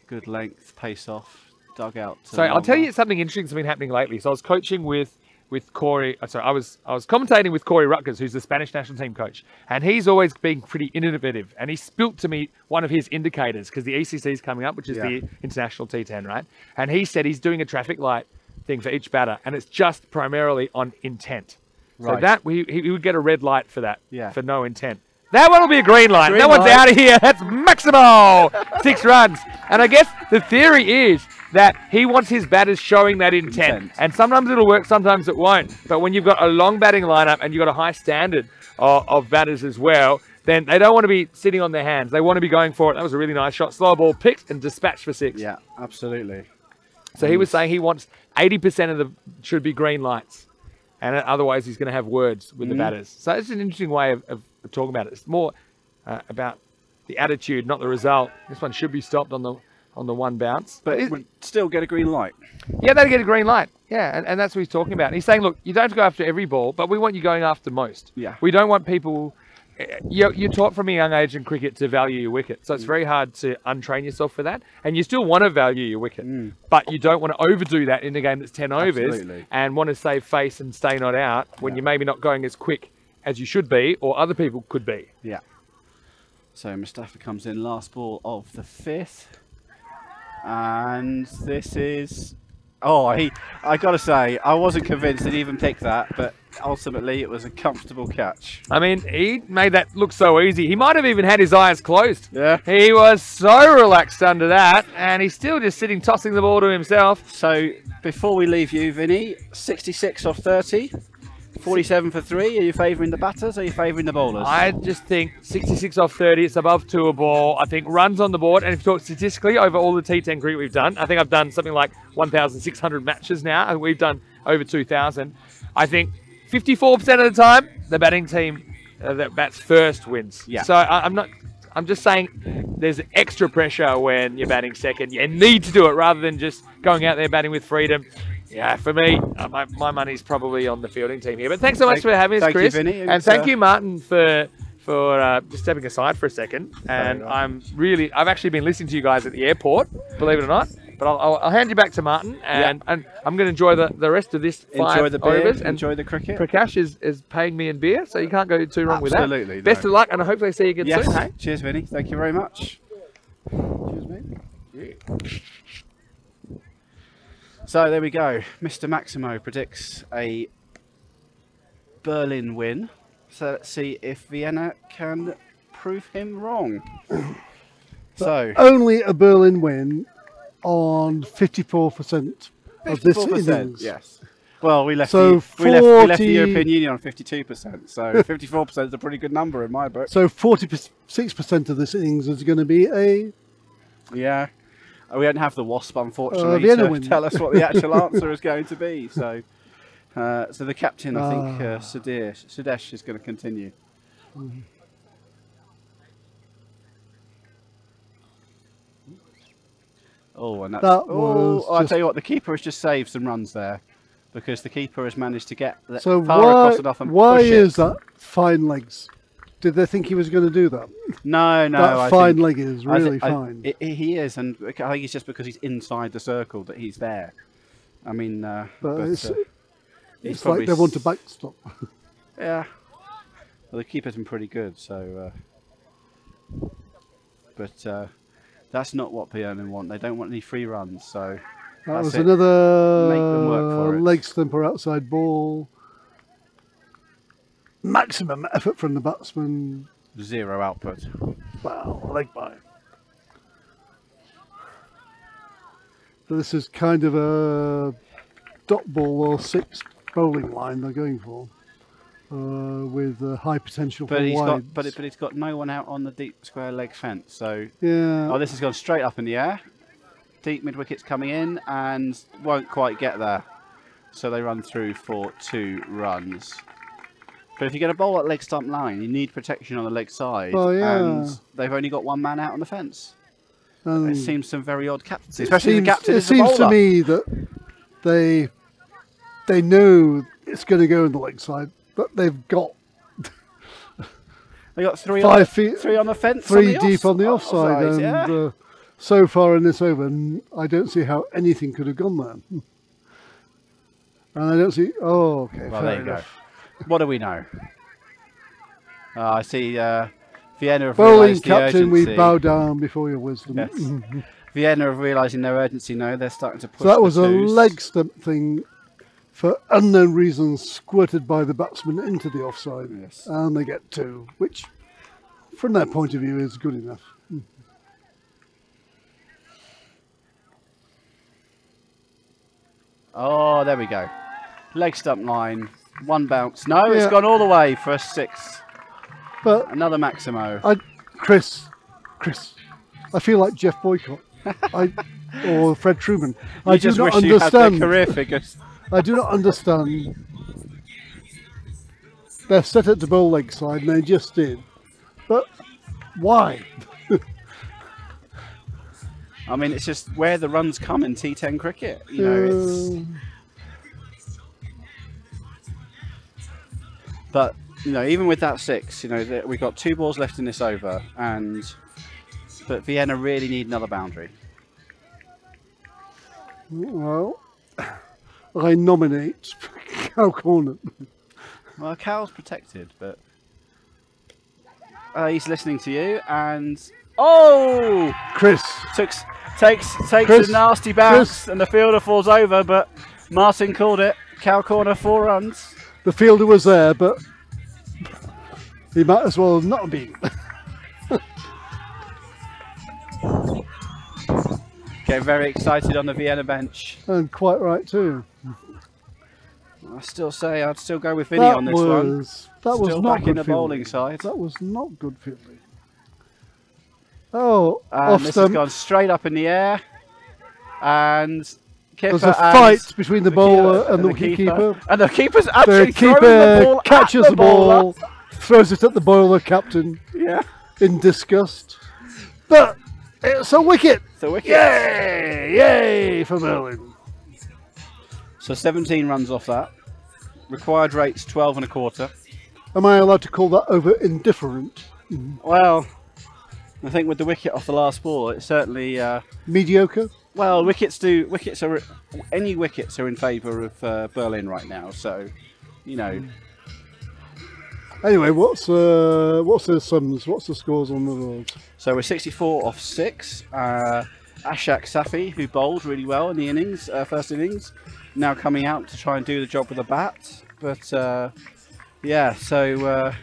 Good length, pace off, dugout. So I'll tell you something interesting that's been happening lately. So I was coaching with Corey. Sorry, I was commentating with Corey Rutgers, who's the Spanish national team coach, and he's always been pretty innovative. And he spilt to me one of his indicators because the ECC is coming up, which is the international T10, right? And he said he's doing a traffic light thing for each batter, and it's just primarily on intent. Right. So that he would get a red light for that, for no intent. That one will be a green light. That one's out of here. That's Maximo. 6 runs. And I guess the theory is that he wants his batters showing that intent. And sometimes it'll work, sometimes it won't. But when you've got a long batting lineup and you've got a high standard of batters as well, then they don't want to be sitting on their hands. They want to be going for it. That was a really nice shot. Slow ball picked and dispatched for 6. Yeah, absolutely. So he was saying he wants 80% of the should be green lights, and otherwise he's going to have words with the batters. So it's an interesting way of talking about it. It's more about the attitude, not the result. This one should be stopped on the one bounce, but it would still get a green light. Yeah, they'd get a green light. Yeah, and that's what he's talking about. And he's saying, look, you don't have to go after every ball, but we want you going after most. Yeah. We don't want people. You're taught from a young age in cricket to value your wicket, so it's very hard to untrain yourself for that. And you still want to value your wicket, but you don't want to overdo that in a game that's 10 overs. Absolutely. And want to save face and stay not out when you're maybe not going as quick as you should be or other people could be. Yeah. So Mustafa comes in, last ball of the 5th, and this is. Oh, I got to say, I wasn't convinced he'd even pick that, but ultimately it was a comfortable catch. I mean, he made that look so easy. He might have even had his eyes closed. Yeah. He was so relaxed under that, and he's still just sitting, tossing the ball to himself. So, before we leave you, Vinny, 66 off 30, 47 for 3. Are you favouring the batters or are you favouring the bowlers? I just think 66 off 30, it's above 2 a ball. I think runs on the board, and if you talk statistically over all the T10 cricket we've done, I think I've done something like 1,600 matches now, and we've done over 2,000. I think 54% of the time, the batting team that bats first wins. Yeah. So I'm just saying there's extra pressure when you're batting second. You need to do it rather than just going out there batting with freedom. Yeah, for me, my money's probably on the fielding team here. But thanks so much for having us, Chris. Thank you, Vinny. And thank you, Martin, for just stepping aside for a second. And I've actually been listening to you guys at the airport, believe it or not. But I'll hand you back to Martin, and I'm going to enjoy the rest of this 5 enjoy the beer, overs. enjoy the cricket. Prakash is paying me in beer, so you can't go too wrong with that. Absolutely. Best of luck, and I hope I see you again Yes. soon. Hey? Cheers, Vinny. Thank you very much. Cheers, mate. Yeah. So there we go. Mr. Maximo predicts a Berlin win. So let's see if Vienna can prove him wrong. So only a Berlin win on 54% of this innings. Yes. Well, we left, So we left the European Union on 52%. So 54% is a pretty good number in my book. So 46% of this innings is going to be a Yeah. We don't have the WASP, unfortunately, Vienna to win. tell us what the actual answer is going to be. So, so the captain, I think, Sudesh, is going to continue. Oh, and that's. I'll tell you what, the keeper has just saved some runs there, because the keeper has managed to get So far across enough and why push it. is that fine legs? Did they think he was going to do that? No, That I fine think, leg is really fine. He is, and I think it's just because he's inside the circle that he's there. I mean, It's he's like they want to backstop. Yeah. Well, the keeper's been pretty good, so. But that's not what Berlin want. They don't want any free runs, so. That was it. another Make them work for it. leg stumper outside ball. Maximum effort from the batsman. 0 output. Wow, leg by. So this is kind of a dot ball or 6 bowling line they're going for, with high potential But for he's wides. got, but he's got no one out on the deep square leg fence. So. Yeah. Oh, this has gone straight up in the air. Deep mid wicket's coming in and won't quite get there. So they run through for 2 runs. But if you're going to bowl at leg stump line, you need protection on the leg side. Oh, yeah. And they've only got 1 man out on the fence. It seems some very odd captaincy, It especially seems, the captain it is the seems to bowler. me that they know it's going to go in the leg side, but they've got They got 3 5 on, feet, 3 on the fence, 3 on the deep on the offside, and yeah. so far in this over, I don't see how anything could have gone there. And I don't see. Oh, okay. Well, fair there you enough. go. What do we know? I see Vienna have Bowling realised the captain, we urgency. bow down before your wisdom. Yes. Vienna have realising their urgency now. They're starting to push So that was the a twos. leg stump thing for unknown reasons squirted by the batsman into the offside. Yes. And they get 2, which from their point of view is good enough. Oh, there we go. Leg stump line. 1 bounce. No, it's Yeah. gone all the way for a 6. But another Maximo. Chris, I feel like Jeff Boycott, or Fred Truman. I do not understand. Career figures. I do not understand. They're set at the bowl leg side, and they just did. But why? I mean, it's just where the runs come in T10 cricket. You know, but you know, even with that 6, you know, we've got 2 balls left in this over, but Vienna really need another boundary. Well, I nominate Cal Corner. Well, Cal's protected, but he's listening to you, and oh, Chris takes a nasty bounce, and the fielder falls over, but Martin called it. Cal Corner, 4 runs. The fielder was there, but he might as well have not been. Getting very excited on the Vienna bench. And quite right too. I still say I'd still go with Vinny on this one. That was still not back good in the fielding. bowling side. That was not good fielding. Oh, and off this stump. has gone straight up in the air. And there's a fight between the bowler and the keeper. And the keeper's actually the keeper throwing the ball catches at the ball, throws it at the bowler captain. Yeah. In disgust. But it's a wicket. It's a wicket. Yay! Yay for Berlin. So 17 runs off that. Required rate's 12 1/4. Am I allowed to call that over indifferent? Well, I think with the wicket off the last ball, it's certainly mediocre. Well, any wickets are in favour of Berlin right now. So, you know. Anyway, what's the sums? What's the scores on the board? So we're 64 off 6. Ashak Safi, who bowled really well in the innings, first innings, now coming out to try and do the job with a bat. But yeah, so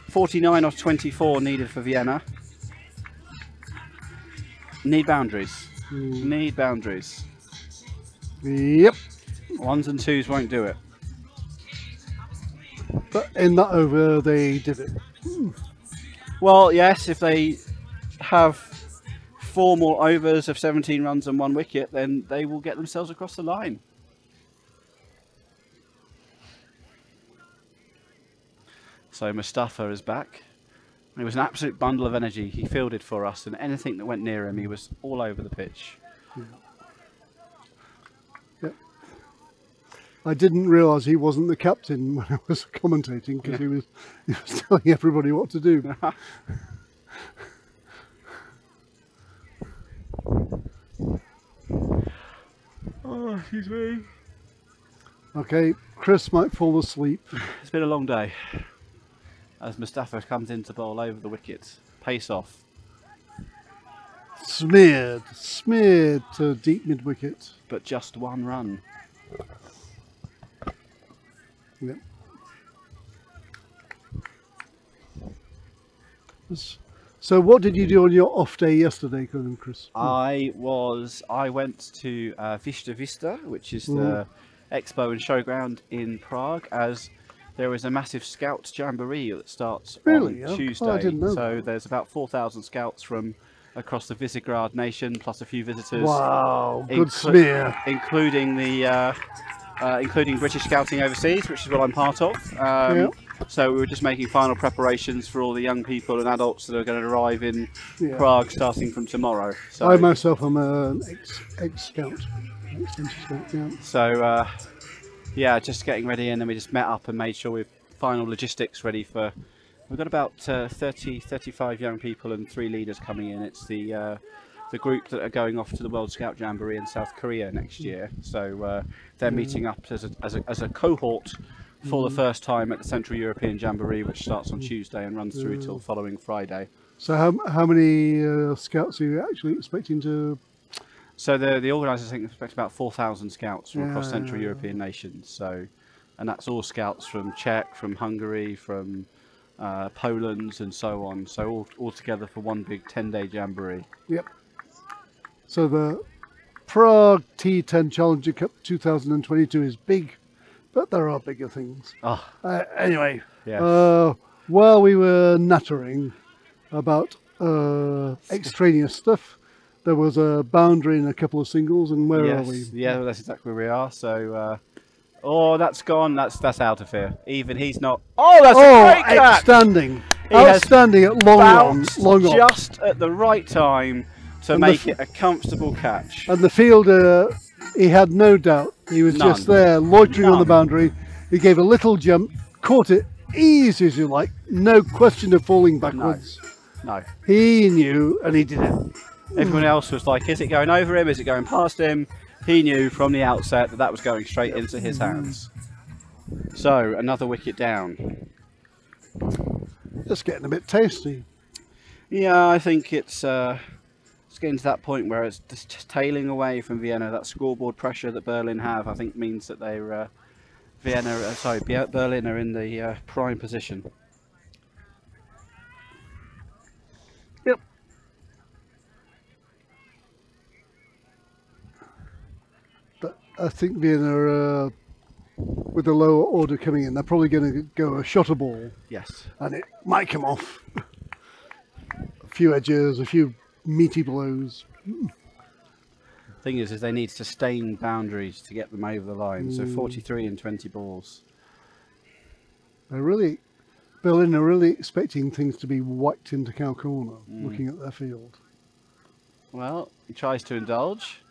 49 off 24 needed for Vienna. Need boundaries. Need boundaries. Yep. 1s and 2s won't do it. But in that over, they did it. Well, yes, if they have 4 more overs of 17 runs and 1 wicket, then they will get themselves across the line. So Mustafa is back. It was an absolute bundle of energy. He fielded for us, and anything that went near him, he was all over the pitch. Yeah. I didn't realise he wasn't the captain when I was commentating, because he was telling everybody what to do. Oh, excuse me. Okay, Chris might fall asleep. It's been a long day. As Mustafa comes in to bowl over the wicket. Pace off. Smeared to deep mid-wicket. But just 1 run. Yep. So what did you do on your off day yesterday, Chris? I went to Vista Vista, which is the expo and showground in Prague, as there is a massive Scouts Jamboree that starts on Tuesday. I didn't know so there's about 4,000 scouts from across the Visegrad nation, plus a few visitors. Wow, good smear. Including British Scouting overseas, which is what I'm part of. So we were just making final preparations for all the young people and adults that are going to arrive in Prague starting from tomorrow. So I myself am an ex-scout. So yeah, just getting ready, and then we just met up and made sure we've final logistics ready for. We've got about 35 young people and 3 leaders coming in. It's the group that are going off to the World Scout Jamboree in South Korea next year. So they're meeting up as a cohort for the first time at the Central European Jamboree, which starts on Tuesday and runs through till following Friday. So how many scouts are you actually expecting to? So the organisers think expect about 4,000 scouts from across Central European nations. So, and that's all scouts from Czech, from Hungary, from Poland, and so on. So all together for one big 10-day jamboree. Yep. So the Prague T10 Challenger Cup 2022 is big, but there are bigger things. Oh. Anyway, yes. While we were nattering about extraneous stuff, there was a boundary and a couple of singles, and where are we? Yeah, that's exactly where we are. So, oh, that's gone. That's out of here. Even he's not. Oh, that's a great catch! Outstanding! He has Outstanding at long on, just at the right time to make it a comfortable catch. And the fielder, he had no doubt. He was just there, loitering on the boundary. He gave a little jump, caught it easy as you like, no question of falling backwards. No. He knew, and he did it. Everyone else was like, is it going over him? Is it going past him? He knew from the outset that that was going straight into his hands. So, another wicket down. It's getting a bit tasty. Yeah, I think it's getting to that point where it's just tailing away from Vienna. That scoreboard pressure that Berlin have, I think, means that they're Berlin are in the prime position. Yep. But I think Vienna, with the lower order coming in, they're probably going to go a shotter ball. Yes. And it might come off. A few edges, a few meaty blows. Thing is they need sustained boundaries to get them over the line. So 43 and 20 balls. Berlin are really expecting things to be whacked into cow corner, looking at their field. Well, he tries to indulge,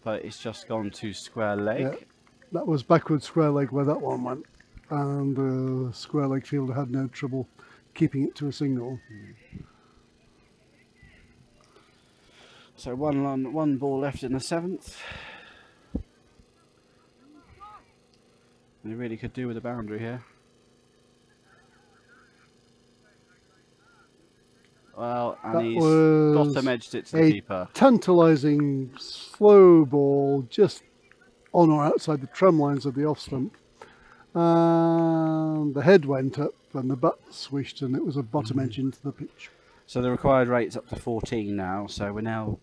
but it's just gone to square leg. Yeah, that was backward square leg where that one went, and the square leg fielder had no trouble keeping it to a single. So one ball left in the 7th. They really could do with a boundary here. Well, and that he's was bottom edged it to the keeper. Tantalising slow ball just on or outside the tram lines of the off stump. And the head went up and the butt swished, and it was a bottom edge into the pitch. So the required rate's up to 14 now, so we're now,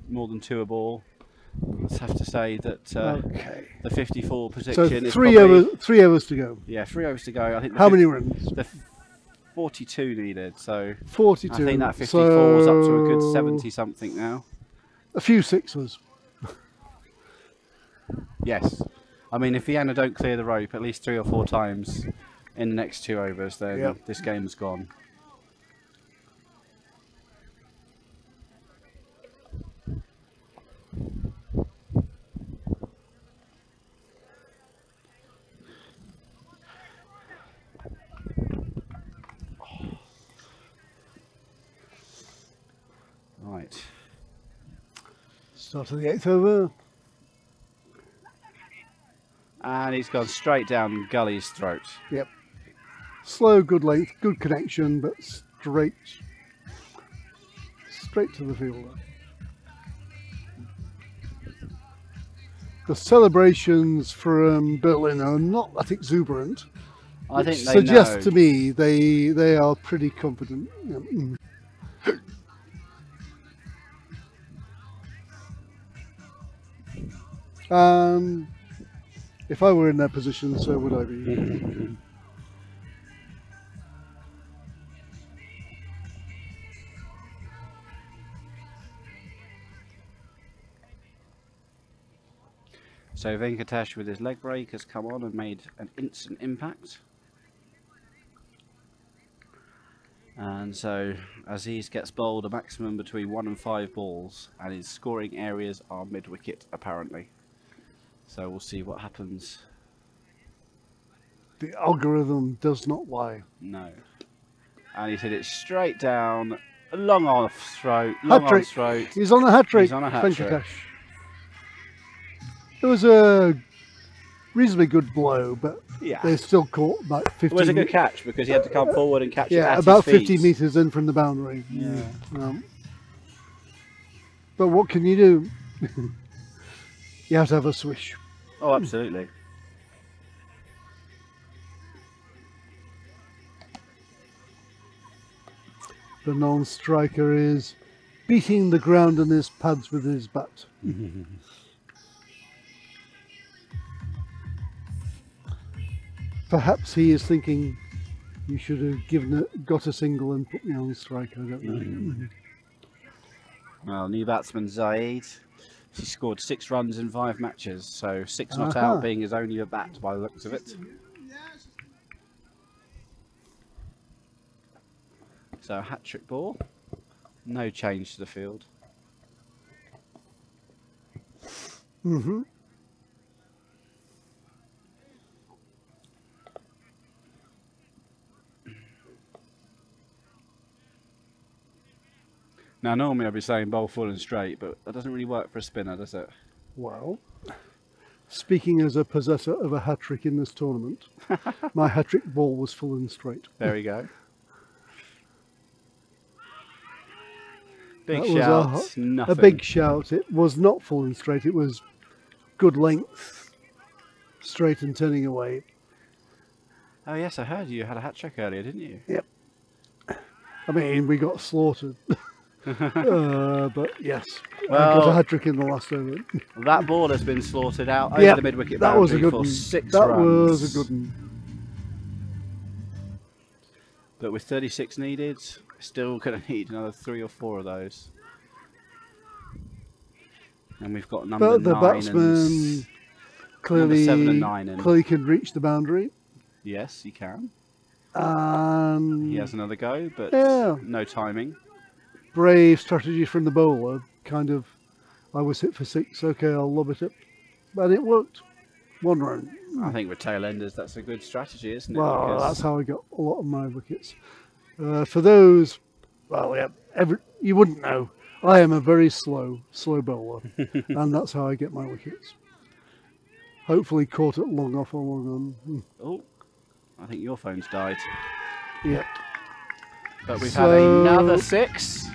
more than 2 a ball. Let's have to say that the 54 prediction is three overs to go. Yeah, 3 overs to go. I think. How many runs? The 42 needed, so 42. I think that 54 is up to a good 70 something now. A few sixes. Yes, I mean if Vienna don't clear the rope at least 3 or 4 times in the next 2 overs, then this game's gone. Right. Start of the 8th over. And he's gone straight down Gully's throat. Yep. Slow, good length, good connection, but straight to the fielder. The celebrations from Berlin are not that exuberant. I think they suggest know. to me they are pretty confident. If I were in their position, so would I be. So Venkatesh with his leg break has come on and made an instant impact. And so Aziz gets bowled a maximum between 1 and 5 balls, and his scoring areas are mid-wicket apparently. So we'll see what happens. The algorithm does not lie. No. And he's hit it straight down, long off throat, long on throat. He's on a hat-trick. He's on a hat-trick. Venkatesh. It was a reasonably good blow, but they still caught about 15. It was a good catch because he had to come forward and catch it at about his feet. 50 metres in from the boundary. Yeah. But what can you do? You have to have a swish. Oh, absolutely. The non-striker is beating the ground in his pads with his bat. Perhaps he is thinking, You should have got a single and put me on strike. I don't know. Well, new batsman Zaid. He scored 6 runs in 5 matches, so 6 not out being his only at bat by the looks of it. So a hat-trick ball, no change to the field. Now normally I'd be saying bowl full and straight, but that doesn't really work for a spinner, does it? Well, speaking as a possessor of a hat-trick in this tournament, my hat-trick ball was full and straight. There we go. Big That shout, was nothing. a big shout. It was not full and straight. It was good length, straight and turning away. Oh yes, I heard you had a hat-trick earlier, didn't you? Yep. I mean, we got slaughtered. But yes, I got a hat-trick in the last over. That ball has been slaughtered out over the mid-wicket that was a boundary good for one. 6 That runs. was a good one. But with 36 needed, still going to need another 3 or 4 of those. And we've got number 9 But the batsman clearly, 7 and 9 in. clearly can reach the boundary. Yes, he can. And He has another go, but no timing. brave strategy from the bowler. Kind of, I was hit for 6. Okay, I'll lob it up, but it worked. 1 run. I think with tail enders, that's a good strategy, isn't it? Well, Because that's how I got a lot of my wickets. For those, well, yeah, you wouldn't know. I am a very slow bowler, and that's how I get my wickets. Hopefully caught it long off or long on. Oh, I think your phone's died. Yeah. But we've had another 6.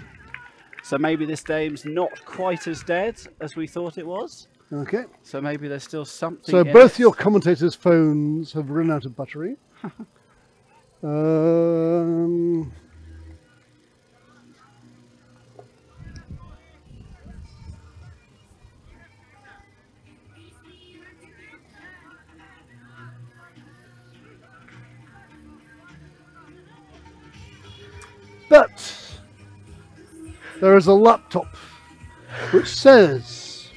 So maybe this game's not quite as dead as we thought it was. Okay. So maybe there's still something. So in both it. your commentators' phones have run out of battery. But there is a laptop which says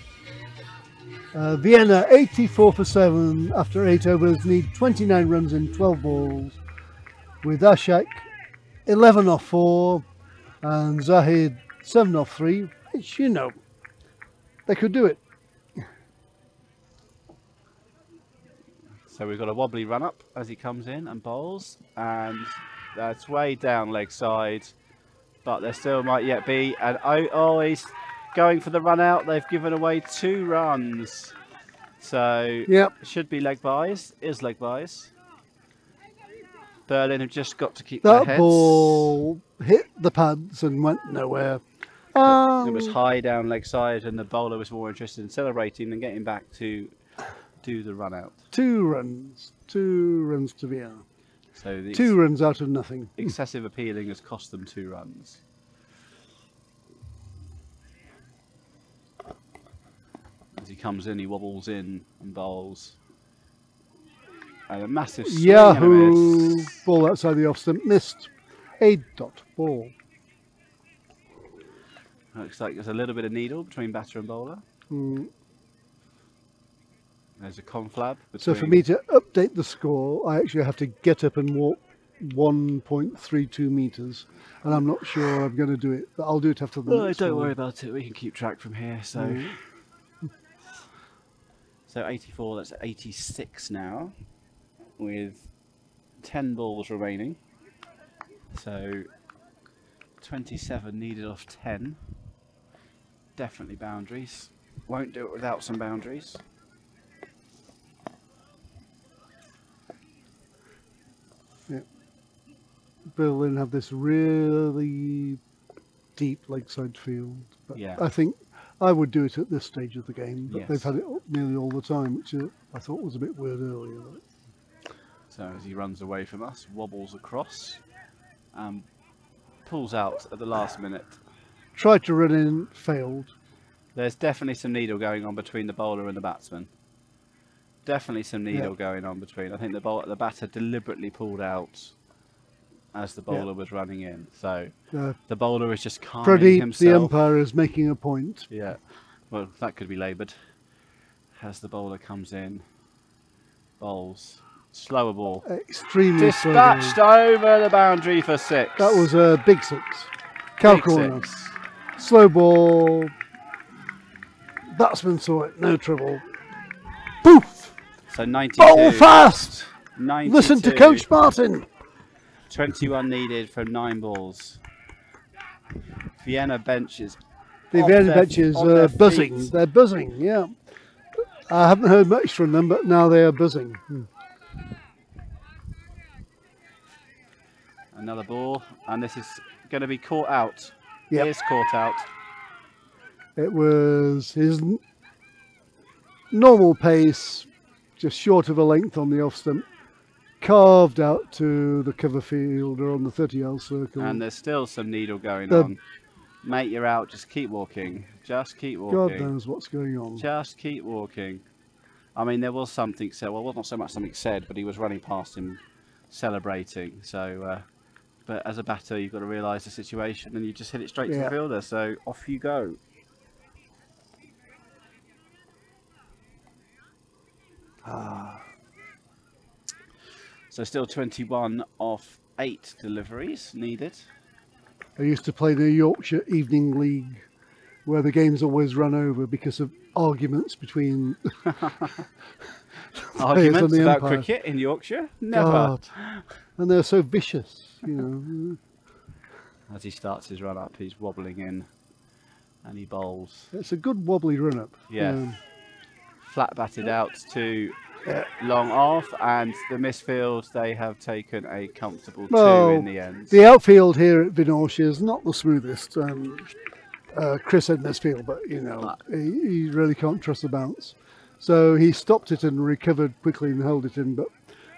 Vienna 84 for 7 after 8 overs, need 29 runs in 12 balls, with Ashak 11 off 4 and Zahid 7 off 3, which, you know, they could do it. So we've got a wobbly run up as he comes in and bowls, and that's way down leg side, but there still might yet be. And he's going for the run out. They've given away 2 runs, so should be leg buys. Is leg buys. Berlin have just got to keep their That heads. ball hit the pads and went nowhere. It was high down leg side, and the bowler was more interested in celebrating than getting back to do the run out. 2 runs to Vienna. So the 2 runs out of nothing. excessive appealing has cost them 2 runs. As he comes in, he wobbles in and bowls. And a massive swing Yahoo! and a miss. Ball outside the off stump, missed. A dot ball. Looks like there's a little bit of needle between batter and bowler. There's a conflab. So for me to update the score, I actually have to get up and walk 1.32 meters, and I'm not sure I'm going to do it, but I'll do it after the next don't one. worry about it. We can keep track from here. So, so 84. That's 86 now, with 10 balls remaining. So 27 needed off 10. Definitely boundaries. Won't do it without some boundaries. Berlin have this really deep lakeside field, but I think I would do it at this stage of the game, but they've had it nearly all the time, which I thought was a bit weird earlier. So as he runs away from us, wobbles across, pulls out at the last minute. Tried to run in, failed. There's definitely some needle going on between the bowler and the batsman. Definitely some needle going on between. I think the batter deliberately pulled out as the bowler was running in. So The the bowler was just calming Pradeep, himself. the umpire, is making a point. Yeah, well, that could be laboured. As the bowler comes in, bowls, slower ball. Extremely slow. Dispatched over the boundary for 6. That was a big 6. Cow Big corner. 6. Slow ball. Batsman saw it, no trouble. Poof! So 92. Bowl fast! 92. Listen to Coach Martin. 21 needed from 9 balls. Vienna benches. The off Vienna their- benches on are their buzzing. feet. They're buzzing, yeah. I haven't heard much from them, but now they are buzzing. Another ball, and this is going to be caught out. Yep. It is caught out. It was his normal pace, just short of a length on the off stump, carved out to the cover fielder on the 30-yard circle. And there's still some needle going The- on. Mate, you're out. Just keep walking. Just keep God walking. knows what's going on. Just keep walking. I mean, there was something said. Well, not so much something said, but he was running past him, celebrating. So, but as a batter, you've got to realise the situation, and you just hit it straight to Yeah. the fielder. So off you go. So still 21 off 8 deliveries needed. I used to play the Yorkshire Evening League, where the games always run over because of arguments between Arguments the about umpire. cricket in Yorkshire? Never. God. And they're so vicious, you know. As he starts his run up, he's wobbling in and he bowls. It's a good wobbly run up. Yeah. Flat batted out to long off, and the misfield, they have taken a comfortable 2 in the end. The outfield here at Vinorsh is not the smoothest. Chris said misfield, but you know, he really can't trust the bounce. So he stopped it and recovered quickly and held it in, but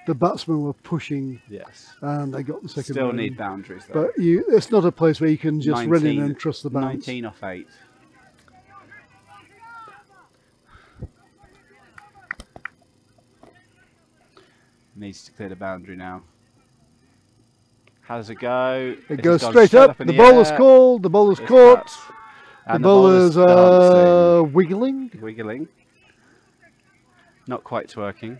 the batsmen were pushing Yes. and they got the second Still run. need boundaries though. But it's not a place where you can just run in and trust the bounce. 19 off 8. Needs to clear the boundary now. How does it go? It This goes has gone straight up. in The bowler's air. called. The bowler's It's caught. cut. The And bowler's dancing. wiggling. Wiggling. Not quite twerking.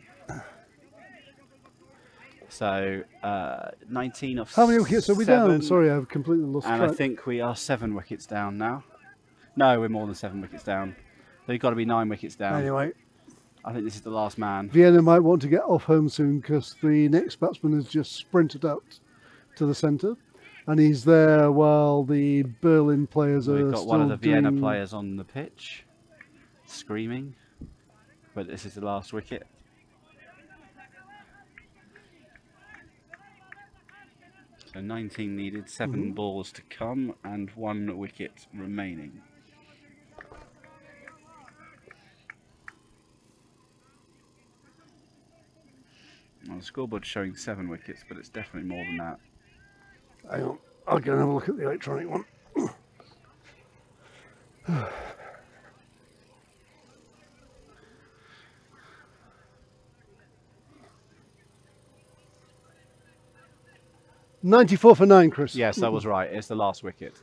So 19 off. How many wickets are we 7, down? Sorry, I've completely lost And track. I think we are 7 wickets down now. No, we're more than 7 wickets down. They've got to be 9 wickets down. Anyway, I think this is the last man. Vienna might want to get off home soon because the next batsman has just sprinted out to the centre, and he's there while the Berlin players are We've got one of the still Vienna doing- players on the pitch, screaming. But this is the last wicket. So 19 needed, 7 balls to come, and 1 wicket remaining. Well, the scoreboard's showing 7 wickets, but it's definitely more than that. Hang on, I'll go and have a look at the electronic one. .94 for 9, Chris. Yes, I was right. It's the last wicket.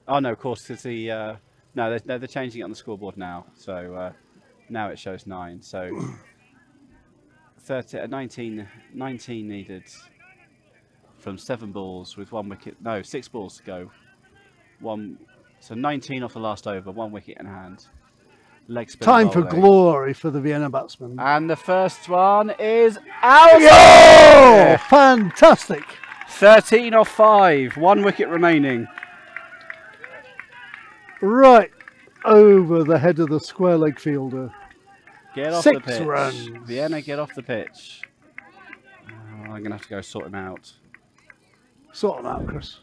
Oh no, of course, it's the no, they're changing it on the scoreboard now. So now it shows 9. So 19 needed from 7 balls with 1 wicket. No, 6 balls to go. So 19 off the last over, 1 wicket in hand. Leg spin Time for bowling. glory for the Vienna batsman. And the first one is out. Oh, fantastic! 13 off 5, 1 wicket remaining. Right over the head of the square leg fielder. Get off 6 the pitch. runs. Vienna, get off the pitch. I'm going to have to go sort him out. Sort them out, Chris.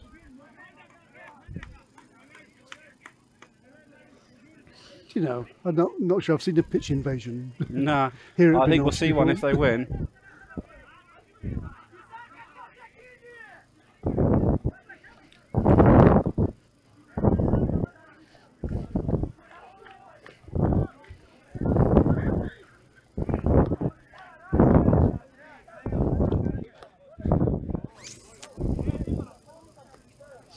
You know, I'm not sure I've seen a pitch invasion. Nah, Here at I think we'll Vinorsh see one if before. they win.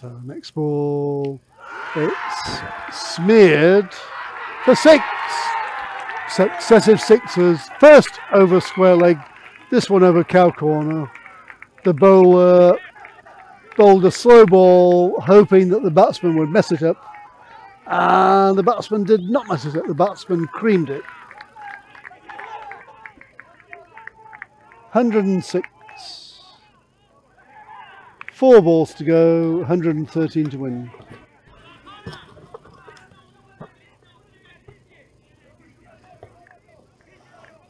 So next ball, it's smeared for 6. Successive sixes. First over square leg, this one over cow corner. The bowler bowled a slow ball, hoping that the batsman would mess it up. And the batsman did not mess it up. The batsman creamed it. 106. 4 balls to go, 113 to win.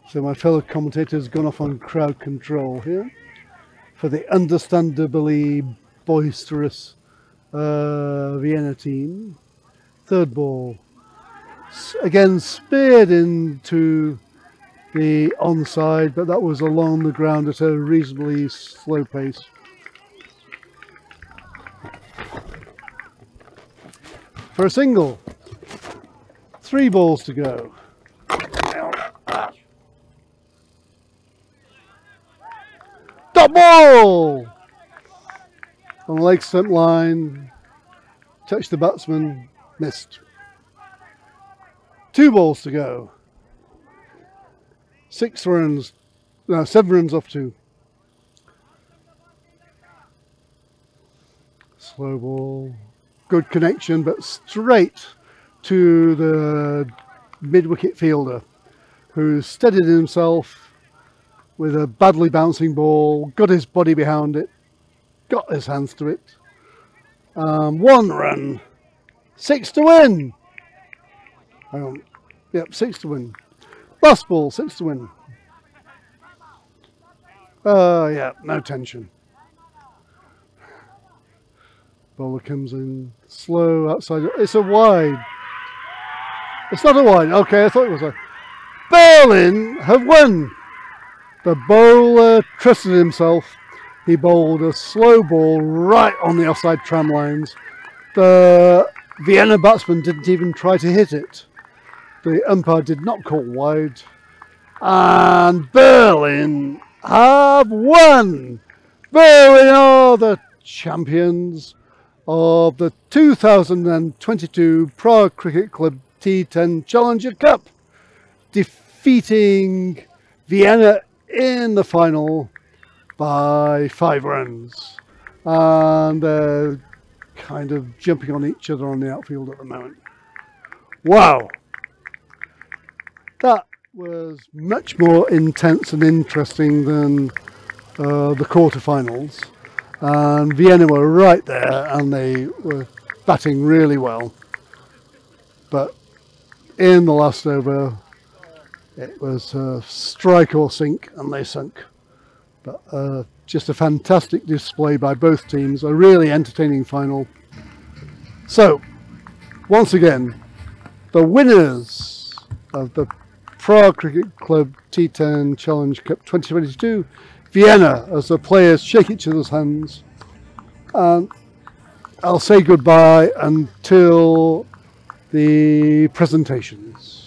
So my fellow commentator has gone off on crowd control here for the understandably boisterous Vienna team. Third ball, again speared into the onside, but that was along the ground at a reasonably slow pace. For a single, 3 balls to go. Top ball! On the leg stump line, touched the batsman, missed. 2 balls to go. 7 runs off 2. Slow ball, good connection, but straight to the mid-wicket fielder, who steadied himself with a badly bouncing ball, got his body behind it, got his hands to it. 1 run, 6 to win. Hang on. Yep, 6 to win. Last ball, 6 to win. Yeah, no tension. Bowler comes in slow outside. It's a wide. It's not a wide. Okay, I thought it was a. Berlin have won. The bowler trusted himself. He bowled a slow ball right on the offside tram lines. The Vienna batsman didn't even try to hit it. The umpire did not call wide. And Berlin have won. Berlin are the champions of the 2022 Prague Cricket Club T10 Challenger Cup, defeating Vienna in the final by 5 runs. And they're kind of jumping on each other on the outfield at the moment. Wow! That was much more intense and interesting than the quarterfinals. And Vienna were right there and they were batting really well. But in the last over, it was strike or sink and they sunk. But just a fantastic display by both teams, a really entertaining final. So, once again, the winners of the Prague Cricket Club T10 Challenge Cup 2022, Vienna, as the players shake each other's hands. And I'll say goodbye until the presentations.